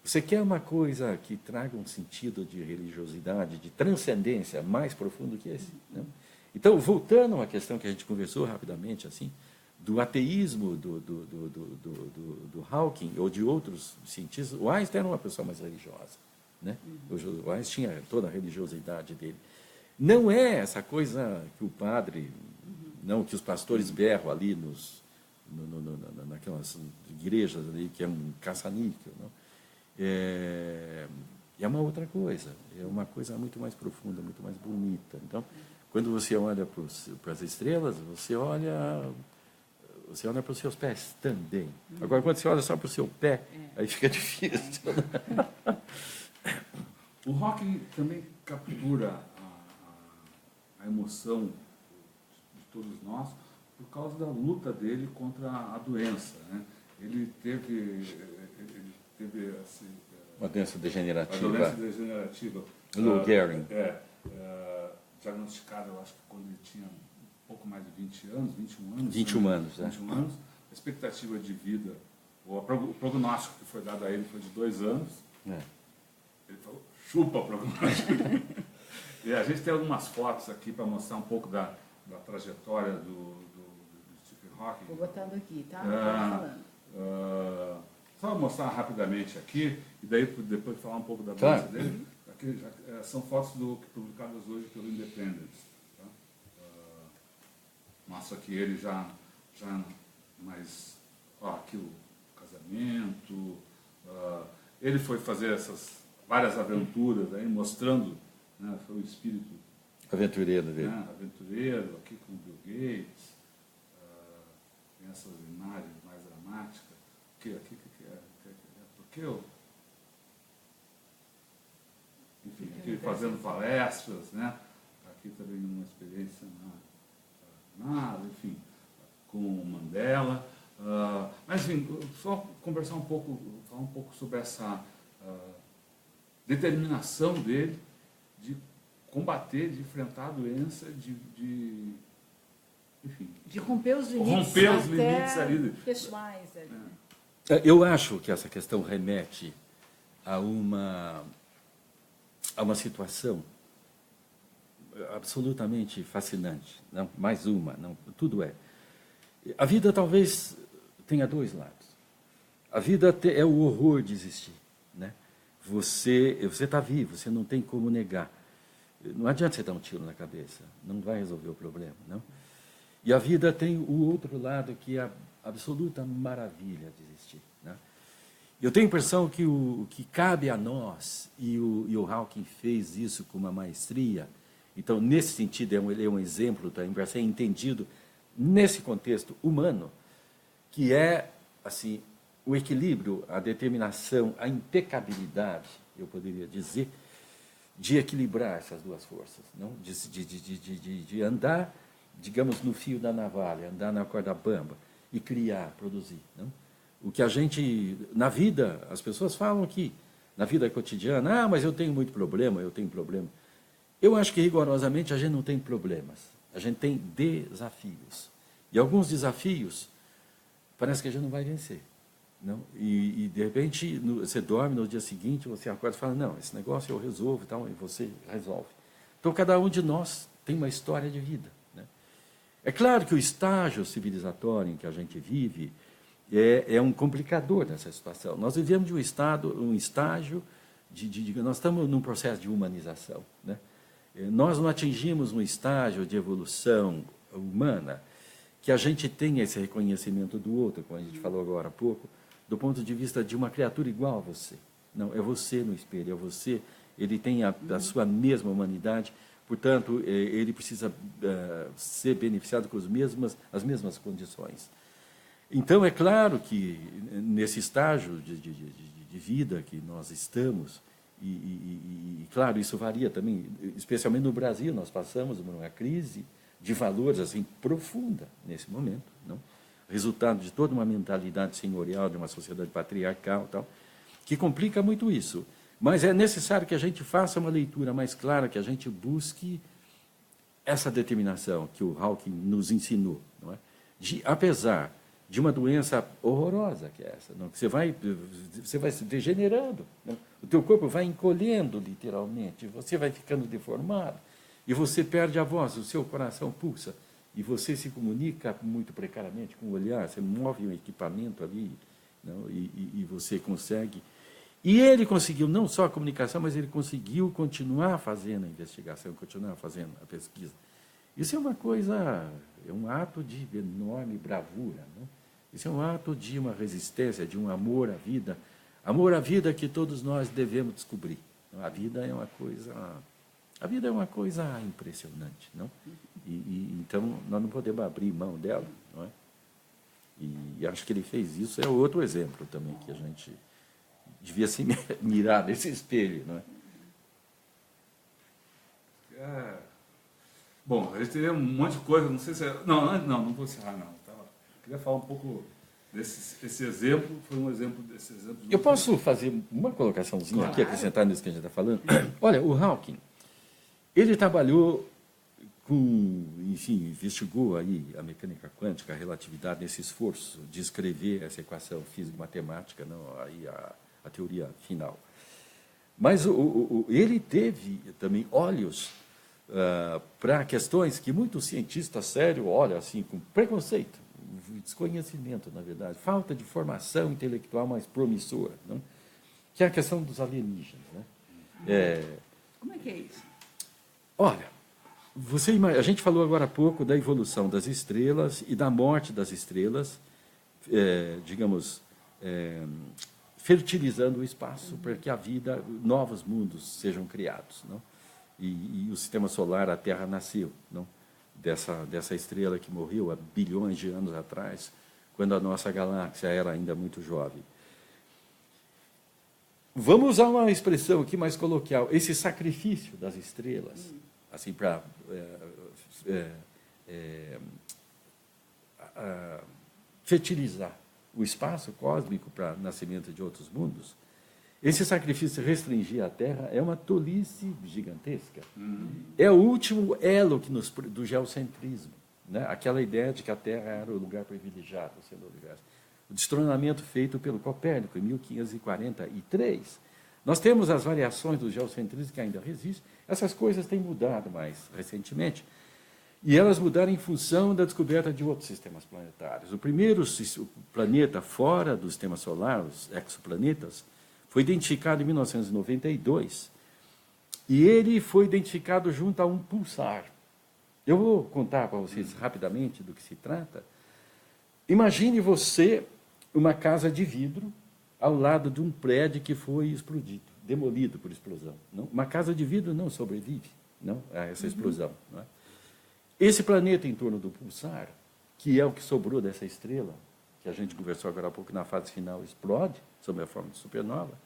você quer uma coisa que traga um sentido de religiosidade, de transcendência mais profundo que esse? Não? Então, voltando à questão que a gente conversou rapidamente, assim, do ateísmo do Hawking ou de outros cientistas, o Einstein era uma pessoa mais religiosa. Né? O Einstein tinha toda a religiosidade dele. Não é essa coisa que o padre, não, que os pastores berram ali naquelas igrejas ali, que é um caça-níquel. É uma outra coisa, é uma coisa muito mais profunda, muito mais bonita. Então, quando você olha para as estrelas, você olha para os seus pés também. Agora, quando você olha só para o seu pé, aí fica difícil. O Hawking também captura a emoção de todos nós por causa da luta dele contra a doença. Né? Ele teve assim, uma doença degenerativa. Uma doença degenerativa. Lou Gehrig. Diagnosticada, eu acho que quando ele tinha um pouco mais de 20 anos, 21 anos. 21 anos, 21 anos. A expectativa de vida, o prognóstico que foi dado a ele foi de 2 anos. Ele falou, chupa o prognóstico. E a gente tem algumas fotos aqui para mostrar um pouco da trajetória do Stephen Hawking. Vou botando aqui, tá? Falando. Só mostrar rapidamente aqui, e daí depois falar um pouco da doença dele. Aqui, são fotos publicadas hoje pelo Independent. Tá? Mostra que ele já mais... aqui o casamento. Ele foi fazer essas várias aventuras aí, mostrando, né, foi o espírito aventureiro dele. Né, aventureiro, aqui com o Bill Gates. Tem essas imagens mais dramáticas. Aqui porque eu... Enfim, aqui fazendo palestras, né? Aqui também uma experiência enfim, com o Mandela. Mas, enfim, só conversar falar um pouco sobre essa determinação dele de combater, de enfrentar a doença, enfim, de romper os limites, romper os limites ali. Pessoais ali, né? Eu acho que essa questão remete a uma situação absolutamente fascinante. Não, mais uma, não, tudo é. A vida talvez tenha 2 lados. A vida é o horror de existir. Né? Você está vivo, você não tem como negar. Não adianta você dar um tiro na cabeça, não vai resolver o problema. Não? E a vida tem o outro lado, que é a absoluta maravilha de existir. Né? Eu tenho a impressão que o que cabe a nós, e o Hawking fez isso com uma maestria, então, nesse sentido, ele é um exemplo para ser entendido nesse contexto humano, que é assim, o equilíbrio, a determinação, a impecabilidade, eu poderia dizer, de equilibrar essas duas forças, não? De andar, digamos, no fio da navalha, andar na corda bamba e criar, produzir. Não? O que a gente, na vida, as pessoas falam que, na vida cotidiana, mas eu tenho muito problema, eu tenho problema. Eu acho que, rigorosamente, a gente não tem problemas, a gente tem desafios. E alguns desafios, parece que a gente não vai vencer. Não? E de repente, você dorme, no dia seguinte, você acorda e fala, não, esse negócio eu resolvo, e você resolve. Então, cada um de nós tem uma história de vida. Né? É claro que o estágio civilizatório em que a gente vive é um complicador dessa situação. Nós vivemos de um estágio nós estamos num processo de humanização. Né? Nós não atingimos um estágio de evolução humana que a gente tenha esse reconhecimento do outro, como a gente falou agora há pouco, do ponto de vista de uma criatura igual a você. Não, é você no espelho, é você, ele tem a sua mesma humanidade, portanto, ele precisa ser beneficiado com as mesmas condições. Então, é claro que, nesse estágio de vida que nós estamos, claro, isso varia também, especialmente no Brasil, nós passamos por uma crise de valores assim, profunda nesse momento, não? Resultado de toda uma mentalidade senhorial, de uma sociedade patriarcal, tal, que complica muito isso. Mas é necessário que a gente faça uma leitura mais clara, que a gente busque essa determinação que o Hawking nos ensinou, não é? Apesar de uma doença horrorosa que é essa, não? Que você vai se degenerando, não? O teu corpo vai encolhendo, literalmente, você vai ficando deformado, e você perde a voz, o seu coração pulsa, e você se comunica muito precariamente com o olhar, você move um equipamento ali, não? E você consegue... E ele conseguiu não só a comunicação, mas ele conseguiu continuar fazendo a investigação, continuar fazendo a pesquisa. Isso é uma coisa, é um ato de enorme bravura, não? Isso é um ato de uma resistência, de um amor à vida que todos nós devemos descobrir. A vida é uma coisa impressionante, não? Então nós não podemos abrir mão dela, não é? E acho que ele fez isso. É outro exemplo também que a gente devia se mirar nesse espelho, não é? Bom, a gente teria um monte de coisa, não sei se... Não vou encerrar, não. Tá? Queria falar um pouco esse exemplo, foi um exemplo desse exemplo... Eu posso fazer uma colocaçãozinha aqui, acrescentar nisso que a gente está falando? Olha, o Hawking, ele trabalhou enfim, investigou aí a mecânica quântica, a relatividade, nesse esforço de escrever essa equação físico-matemática, não, aí a teoria final. Mas ele teve também olhos para questões que muitos cientistas sérios olham assim, com preconceito, desconhecimento, na verdade, falta de formação intelectual mais promissora, não? Que é a questão dos alienígenas. Né? Como é que é isso? Olha, a gente falou agora há pouco da evolução das estrelas e da morte das estrelas, fertilizando o espaço para que a vida, novos mundos sejam criados. Não? E o sistema solar, a Terra, nasceu, não? Dessa estrela que morreu há bilhões de anos atrás, quando a nossa galáxia era ainda muito jovem. Vamos usar uma expressão aqui mais coloquial, esse sacrifício das estrelas, assim, para fertilizar o espaço cósmico para o nascimento de outros mundos. Esse sacrifício restringir a Terra é uma tolice gigantesca. É o último elo do geocentrismo, né? Aquela ideia de que a Terra era o lugar privilegiado do universo. O destronamento feito pelo Copérnico, em 1543. Nós temos as variações do geocentrismo que ainda resistem. Essas coisas têm mudado mais recentemente. E elas mudaram em função da descoberta de outros sistemas planetários. O primeiro planeta fora do sistema solar, os exoplanetas, foi identificado em 1992. E ele foi identificado junto a um pulsar. Eu vou contar para vocês rapidamente do que se trata. Imagine você uma casa de vidro ao lado de um prédio que foi explodido, demolido por explosão. Não? Uma casa de vidro não sobrevive, não, a essa explosão. Não é? Esse planeta em torno do pulsar, que é o que sobrou dessa estrela, que a gente conversou agora há pouco, na fase final, explode, sob a forma de supernova,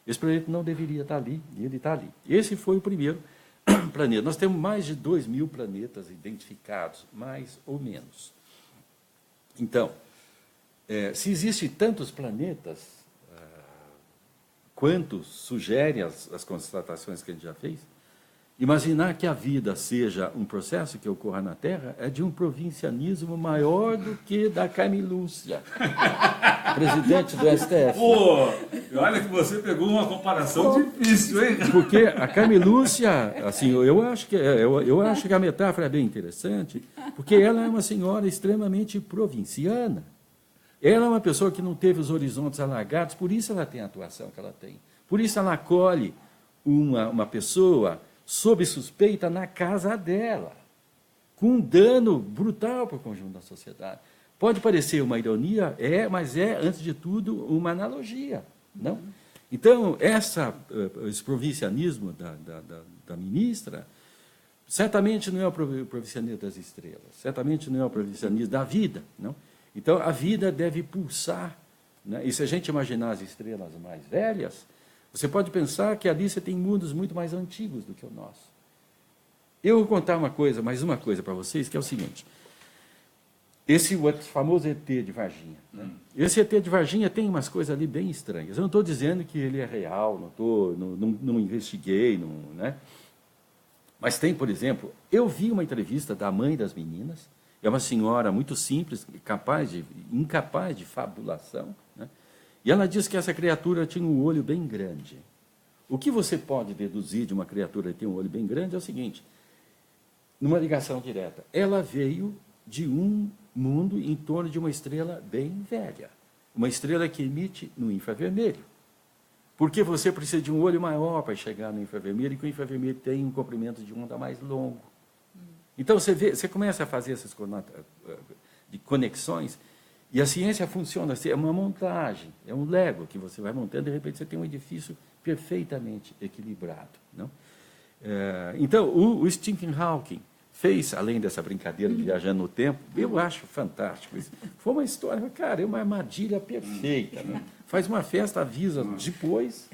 esse planeta não deveria estar ali, e ele está ali. Esse foi o primeiro planeta. Nós temos mais de 2.000 planetas identificados, mais ou menos. Então, se existem tantos planetas, quanto sugerem as constatações que a gente já fez, imaginar que a vida seja um processo que ocorra na Terra é de um provincianismo maior do que da Carmen Lúcia, presidente do STF. Pô, olha que você pegou uma comparação difícil, hein? Porque a Carmen Lúcia, assim, eu acho que a metáfora é bem interessante, porque ela é uma senhora extremamente provinciana. Ela é uma pessoa que não teve os horizontes alargados, por isso ela tem a atuação que ela tem. Por isso ela acolhe uma pessoa sob suspeita na casa dela, com um dano brutal para o conjunto da sociedade. Pode parecer uma ironia, mas é, antes de tudo, uma analogia. Não? Então, esse provincianismo da ministra, certamente não é o provincianismo das estrelas, certamente não é o provincianismo da vida. Não? Então, a vida deve pulsar, né? E se a gente imaginar as estrelas mais velhas, você pode pensar que ali você tem mundos muito mais antigos do que o nosso. Eu vou contar mais uma coisa para vocês, que é o seguinte. Esse famoso ET de Varginha. Né? Esse ET de Varginha tem umas coisas ali bem estranhas. Eu não estou dizendo que ele é real, não investiguei, né? Mas tem, por exemplo, eu vi uma entrevista da mãe das meninas, é uma senhora muito simples, incapaz de fabulação, né? E ela disse que essa criatura tinha um olho bem grande. O que você pode deduzir de uma criatura que tem um olho bem grande é o seguinte, numa ligação direta, ela veio de um mundo em torno de uma estrela bem velha, uma estrela que emite no infravermelho. Porque você precisa de um olho maior para chegar no infravermelho, e que o infravermelho tem um comprimento de onda mais longo. Então, você começa a fazer essas conexões, e a ciência funciona assim, é uma montagem, é um Lego que você vai montando, e de repente você tem um edifício perfeitamente equilibrado. Não? Então, o Stephen Hawking fez, além dessa brincadeira de viajando no tempo, eu acho fantástico isso. Foi uma história, cara, é uma armadilha perfeita. Né? Faz uma festa, avisa depois.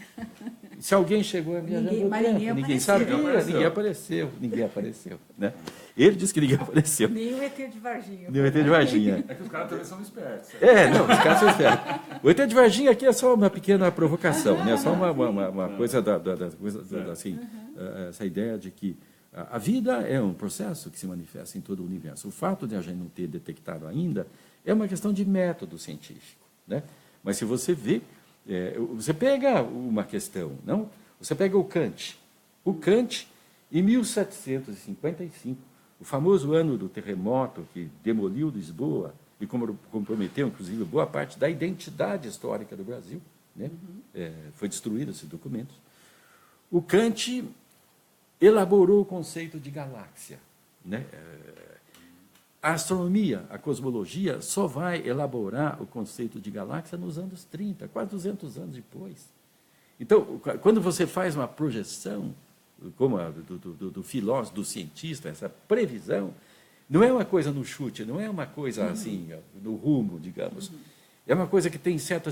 Se alguém chegou a viajar no tempo, ninguém sabia, ninguém apareceu. Né? Ele disse que ninguém apareceu. Nem o ET de Varginha. Nem o ET de Varginha. É que os caras também são espertos. Os caras são espertos. O ET de Varginha aqui é só uma pequena provocação, né? Só uma coisa assim, essa ideia de que a vida é um processo que se manifesta em todo o universo. O fato de a gente não ter detectado ainda é uma questão de método científico. Né? Mas se você vê, você pega uma questão, não? Você pega o Kant. O Kant, em 1755, o famoso ano do terremoto que demoliu Lisboa e comprometeu, inclusive, boa parte da identidade histórica do Brasil, né? Foi destruído esses documentos. O Kant elaborou o conceito de galáxia. Né? A astronomia, a cosmologia, só vai elaborar o conceito de galáxia nos anos 30, quase 200 anos depois. Então, quando você faz uma projeção, como a do filósofo, do cientista, essa previsão, não é uma coisa no chute, não é uma coisa assim, no rumo, digamos. É uma coisa que tem certa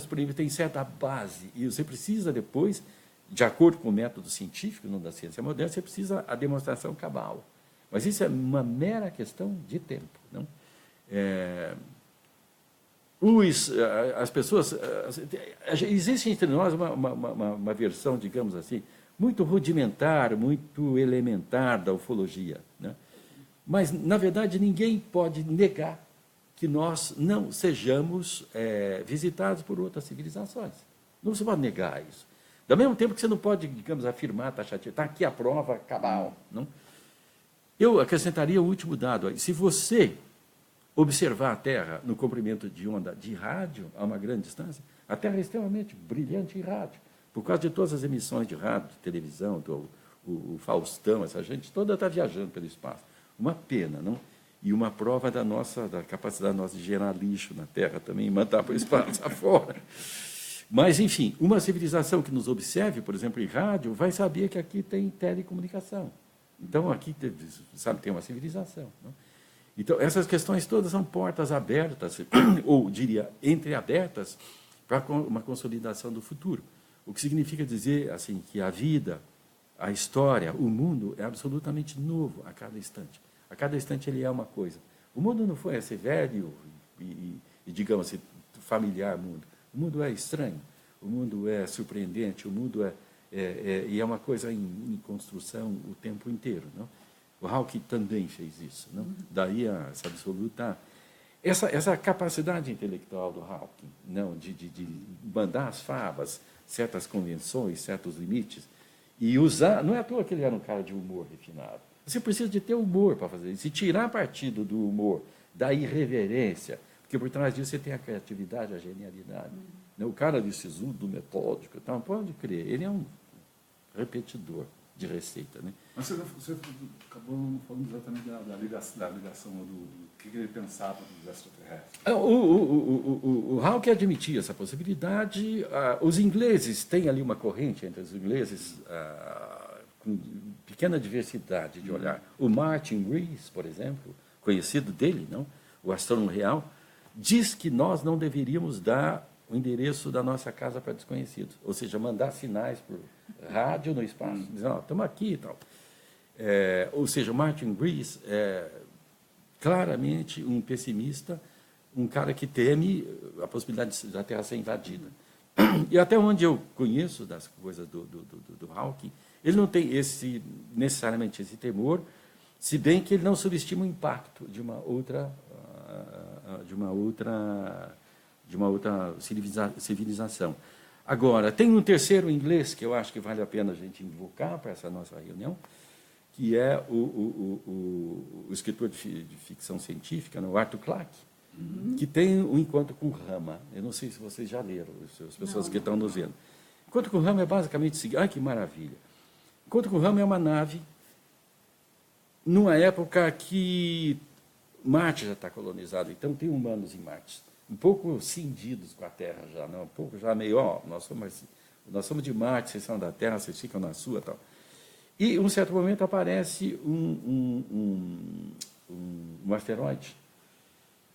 base, e você precisa depois, de acordo com o método científico, não da ciência moderna, você precisa a demonstração cabal. Mas isso é uma mera questão de tempo. Não? As pessoas... Existe entre nós uma versão, digamos assim, muito rudimentar, muito elementar da ufologia. Né? Mas, na verdade, ninguém pode negar que nós não sejamos visitados por outras civilizações. Não se pode negar isso. Do mesmo tempo que você não pode, digamos, afirmar, está aqui a prova cabal. Não? Eu acrescentaria o último dado. Se você observar a Terra no comprimento de onda de rádio a uma grande distância, a Terra é extremamente brilhante em rádio, por causa de todas as emissões de rádio, de televisão, o Faustão, essa gente toda está viajando pelo espaço. Uma pena, não? E uma prova da capacidade nossa de gerar lixo na Terra também, e mandar para o espaço afora. Mas, enfim, uma civilização que nos observe, por exemplo, em rádio, vai saber que aqui tem telecomunicação. Então, aqui, sabe, tem uma civilização. Não? Então, essas questões todas são portas abertas, ou, diria, entreabertas, para uma consolidação do futuro. O que significa dizer assim, que a vida, a história, o mundo é absolutamente novo a cada instante. A cada instante ele é uma coisa. O mundo não foi esse velho e digamos assim, familiar mundo. O mundo é estranho, o mundo é surpreendente, o mundo é uma coisa em construção o tempo inteiro. Não? O Hawking também fez isso. Não? Daí essa absoluta... Essa capacidade intelectual do Hawking, não, de mandar as favas, certas convenções, certos limites, e usar... Não é à toa que ele era um cara de humor refinado. Você precisa de ter humor para fazer isso. Se tirar partido do humor, da irreverência... Porque por trás disso você tem a criatividade, a genialidade. O cara de sisudo, metódico, então, pode crer, ele é um repetidor de receita. Né? Mas você acabou falando exatamente da ligação do que ele pensava dos extraterrestres. O Hawking admitia essa possibilidade. Os ingleses têm ali uma corrente entre os ingleses com pequena diversidade de olhar. O Martin Rees, por exemplo, conhecido dele, não? O astrônomo real, diz que nós não deveríamos dar o endereço da nossa casa para desconhecidos, ou seja, mandar sinais por rádio no espaço, dizendo, ó, estamos aqui e tal. Ou seja, Martin Rees é claramente um pessimista, um cara que teme a possibilidade da Terra ser invadida. E até onde eu conheço das coisas do Hawking, ele não tem necessariamente esse temor, se bem que ele não subestima o impacto de uma outra civilização. Agora, tem um terceiro inglês que eu acho que vale a pena a gente invocar para essa nossa reunião, que é o escritor de ficção científica, o Arthur Clarke, que tem um encontro com Rama. Eu não sei se vocês já leram, as pessoas que estão nos vendo. Encontro com Rama é basicamente o seguinte, ai que maravilha. Encontro com Rama é uma nave numa época que Marte já está colonizado, então tem humanos em Marte, um pouco cindidos com a Terra já, não? Um pouco já meio, nós somos de Marte, vocês são da Terra, vocês ficam na sua, tal. E, em um certo momento, aparece um asteroide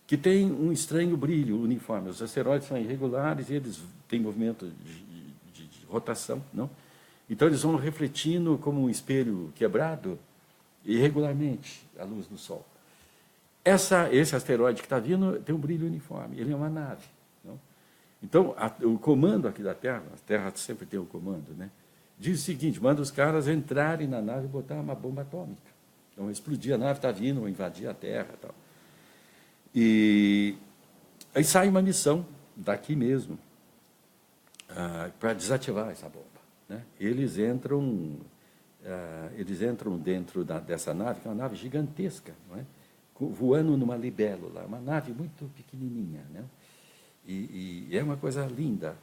que tem um estranho brilho uniforme. Os asteroides são irregulares e eles têm movimento de rotação, não? Então, eles vão refletindo como um espelho quebrado irregularmente a luz do Sol. Esse asteroide que está vindo tem um brilho uniforme, ele é uma nave. Não? Então, o comando aqui da Terra, a Terra sempre tem o comando, né? Diz o seguinte, manda os caras entrarem na nave e botar uma bomba atômica. Então, explodir a nave, está vindo, ou invadir a Terra. Tal. E aí sai uma missão daqui mesmo para desativar essa bomba. Né? Eles entram dentro dessa nave, que é uma nave gigantesca, não é? Voando numa libélula, uma nave muito pequenininha, né? E é uma coisa linda.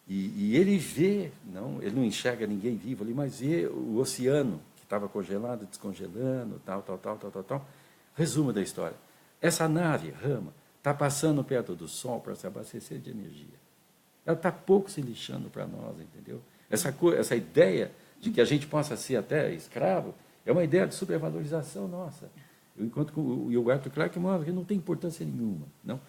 E ele vê, ele não enxerga ninguém vivo ali, mas vê o oceano que estava congelado, descongelando, tal. Resumo da história. Essa nave, Rama, está passando perto do Sol para se abastecer de energia. Ela está pouco se lixando para nós, entendeu? Essa ideia de que a gente possa ser até escravo é uma ideia de supervalorização nossa. Eu encontro com o Arthur Clarke mostra que não tem importância nenhuma. Não?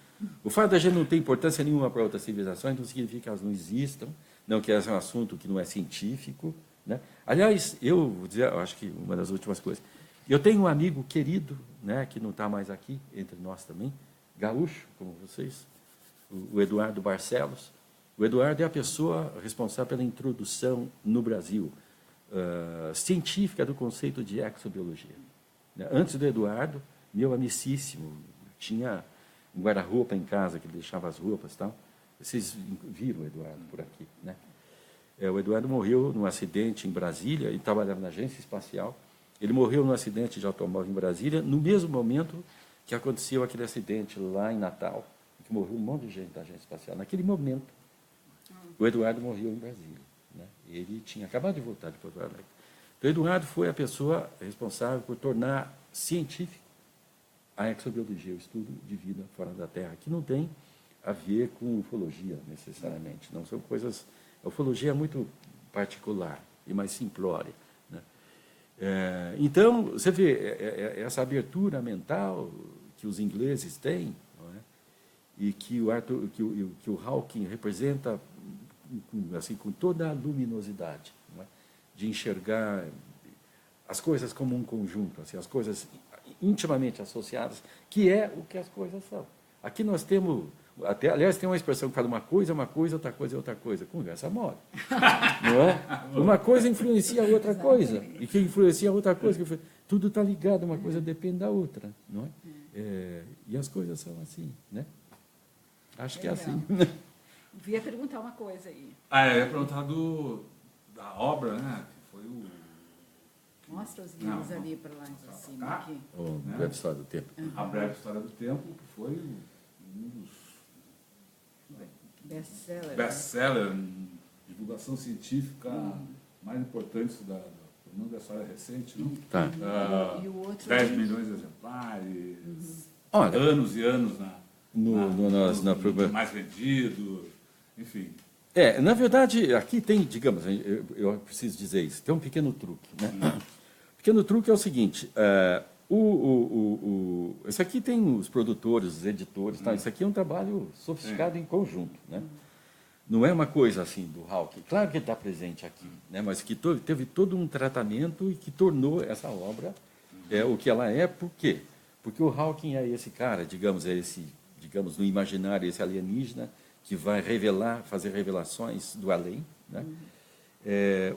O fato de a gente não ter importância nenhuma para outras civilizações não significa que elas não existam, não que esse é um assunto que não é científico. Né? Aliás, eu vou dizer, eu acho que uma das últimas coisas, eu tenho um amigo querido, né, que não está mais aqui, entre nós também, gaúcho, como vocês, o Eduardo Barcelos. O Eduardo é a pessoa responsável pela introdução no Brasil científica do conceito de exobiologia. Antes do Eduardo, meu amicíssimo, tinha um guarda-roupa em casa que ele deixava as roupas e tal. Vocês viram o Eduardo por aqui, né? O Eduardo morreu num acidente em Brasília, ele trabalhava na agência espacial. Ele morreu num acidente de automóvel em Brasília, no mesmo momento que aconteceu aquele acidente lá em Natal, que morreu um monte de gente da agência espacial. Naquele momento, o Eduardo morreu em Brasília. Né? Ele tinha acabado de voltar de Porto Alegre. Então, Eduardo foi a pessoa responsável por tornar científico a exobiologia, o estudo de vida fora da Terra, que não tem a ver com ufologia, necessariamente. Não são coisas... A ufologia é muito particular e mais simplória. Né? Então, você vê essa abertura mental que os ingleses têm, não é? E que o Hawking representa assim, com toda a luminosidade, não é? De enxergar as coisas como um conjunto, assim, as coisas intimamente associadas, que é o que as coisas são. Aqui nós temos, aliás, tem uma expressão que fala uma coisa, outra coisa é outra coisa. Conversa mole. Não é? Uma coisa influencia a outra coisa, e que influencia a outra coisa, tudo está ligado, uma coisa depende da outra. Não é? E as coisas são assim. Né? Acho que é assim. Eu ia perguntar uma coisa aí. Eu ia perguntar da obra, né? Que foi o... Mostra os livros ali para lá em cima. Aqui. A Breve História do Tempo. A Breve História do Tempo, que foi um dos best-seller, divulgação científica mais importantes do mundo da história recente. Não? Tá. E o outro 10 milhões de exemplares, Olha, anos e anos no mais vendido, enfim. Na verdade, aqui tem, digamos, eu preciso dizer isso, tem um pequeno truque. Né? O pequeno truque é o seguinte, Isso aqui tem os produtores, os editores, tá? Isso aqui é um trabalho sofisticado em conjunto, né? Não é uma coisa assim do Hawking. Claro que ele está presente aqui, né? Mas que teve todo um tratamento e que tornou essa obra o que ela é. Por quê? Porque o Hawking é esse cara, digamos no imaginário, esse alienígena que vai fazer revelações do além, né?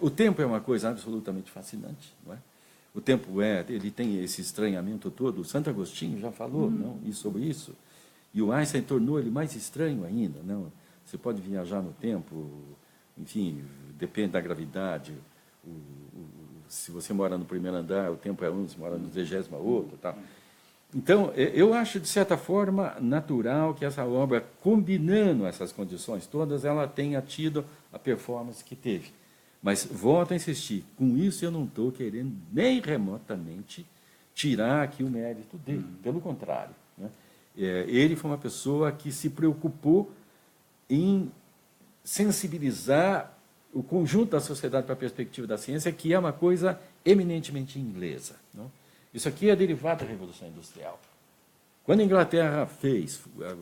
O tempo é uma coisa absolutamente fascinante, não é? O tempo ele tem esse estranhamento todo. O Santo Agostinho já falou, não, sobre isso. E o Einstein tornou ele mais estranho ainda, não? Você pode viajar no tempo, enfim, depende da gravidade. Se você mora no primeiro andar, o tempo é um, se mora no 20º outro, tá? Então, eu acho, de certa forma, natural que essa obra, combinando essas condições todas, ela tenha tido a performance que teve. Mas, volto a insistir, com isso eu não estou querendo nem remotamente tirar aqui o mérito dele. Pelo contrário, né? Ele foi uma pessoa que se preocupou em sensibilizar o conjunto da sociedade para a perspectiva da ciência, que é uma coisa eminentemente inglesa, não? Isso aqui é derivado da Revolução Industrial. Quando a Inglaterra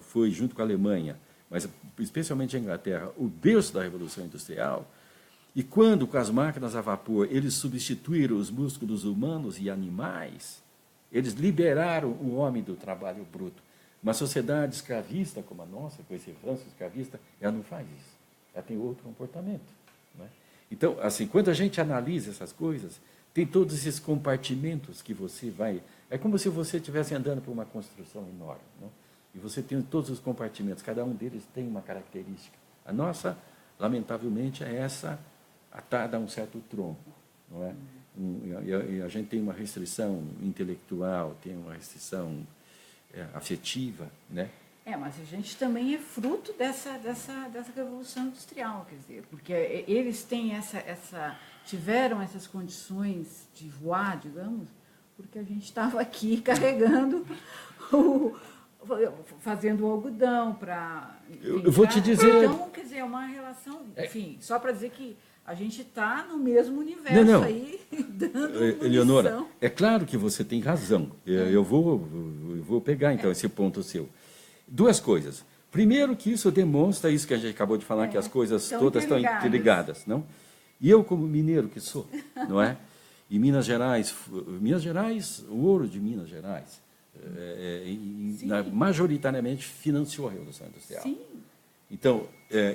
foi junto com a Alemanha, mas especialmente a Inglaterra, o berço da Revolução Industrial, e quando, com as máquinas a vapor, eles substituíram os músculos humanos e animais, eles liberaram o homem do trabalho bruto. Uma sociedade escravista como a nossa, com esse ranço escravista, ela não faz isso. Ela tem outro comportamento, né? Então, assim, quando a gente analisa essas coisas, tem todos esses compartimentos que você vai... É como se você estivesse andando por uma construção enorme, né? E você tem todos os compartimentos, cada um deles tem uma característica. A nossa, lamentavelmente, é essa atada a um certo tronco, não é? E a gente tem uma restrição intelectual, tem uma restrição afetiva, né? Mas a gente também é fruto dessa revolução industrial, quer dizer, porque eles têm tiveram essas condições de voar, digamos, porque a gente estava aqui carregando fazendo o algodão para... Eu vou te dizer... Então, quer dizer, é uma relação, enfim, só para dizer que a gente está no mesmo universo não. Aí, dando Eleonora, munição. é claro que você tem razão. Eu vou pegar, então, esse ponto seu. Duas coisas. Primeiro, que isso demonstra isso que a gente acabou de falar, que as coisas todas estão interligadas, não? E eu, como mineiro que sou, não é? E Minas Gerais, o ouro de Minas Gerais, majoritariamente financiou a Revolução Industrial. Sim. Então,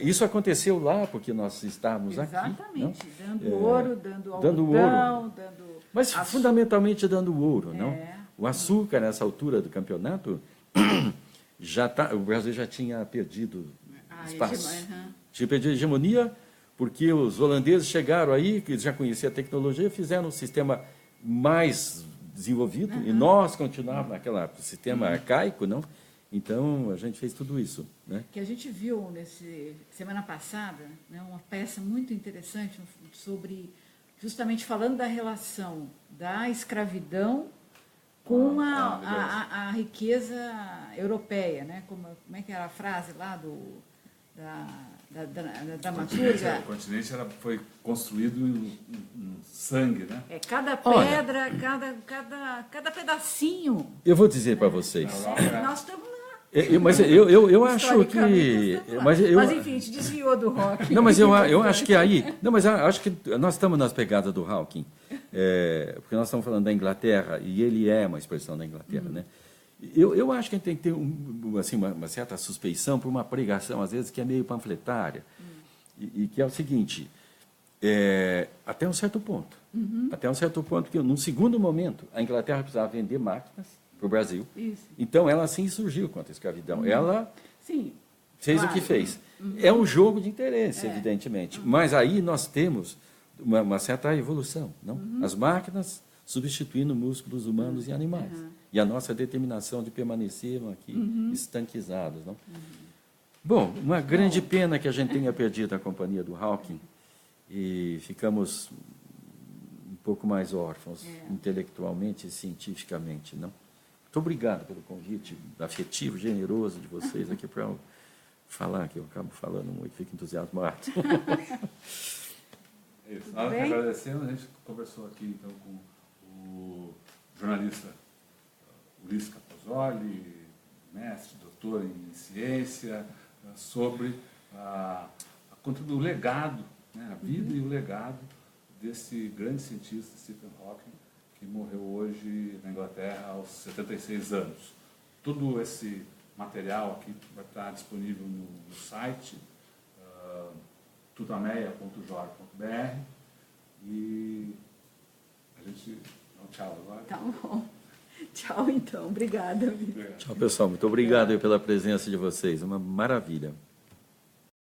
isso aconteceu lá, porque nós estávamos Exatamente, aqui. Exatamente. Dando ouro, dando algodão, mas fundamentalmente dando ouro, não? O açúcar, nessa altura do campeonato, o Brasil já tinha perdido espaço. Tinha perdido a hegemonia, porque os holandeses chegaram aí, que já conheciam a tecnologia, fizeram um sistema mais desenvolvido, e nós continuávamos naquele sistema arcaico, não? Então, a gente fez tudo isso, né? Que a gente viu semana passada, né, uma peça muito interessante sobre, justamente falando da relação da escravidão com a riqueza europeia, né? Como é que era a frase lá da Maturga? O continente foi construído em sangue, né? Cada pedra, cada pedacinho. Eu vou dizer para vocês. Nós estamos lá. Mas eu acho que... Mas, enfim, a gente desviou do Hawking. Não, mas eu acho que aí... Não, mas eu acho que nós estamos nas pegadas do Hawking. Porque nós estamos falando da Inglaterra, e ele é uma expressão da Inglaterra, né? Eu acho que a gente tem que ter uma certa suspeição por uma pregação, às vezes, que é meio panfletária, e que é o seguinte, até um certo ponto. Até um certo ponto, que num segundo momento, a Inglaterra precisava vender máquinas para o Brasil. Isso. Então, ela sim surgiu contra a escravidão. Ela fez o que fez. É um jogo de interesse, evidentemente. Mas aí nós temos uma certa evolução, não? As máquinas substituindo músculos humanos e animais. E a nossa determinação de permanecer aqui estanquizados, não? Bom, uma grande pena que a gente tenha perdido a companhia do Hawking e ficamos um pouco mais órfãos, intelectualmente e cientificamente, não? Muito obrigado pelo convite afetivo, generoso de vocês aqui para falar, que eu acabo falando muito, fico entusiasmado. Isso. Agradecendo, a gente conversou aqui então com o jornalista Ulisses Capozoli, mestre, doutor em ciência, sobre o legado, né, a vida e o legado desse grande cientista, Stephen Hawking, que morreu hoje na Inglaterra aos 76 anos. Todo esse material aqui vai estar disponível no site tutameia.jor.br e a gente dá um tchau agora. Tá bom. Tchau, então. Obrigada. Obrigado. Tchau, pessoal. Muito obrigado aí pela presença de vocês. Uma maravilha.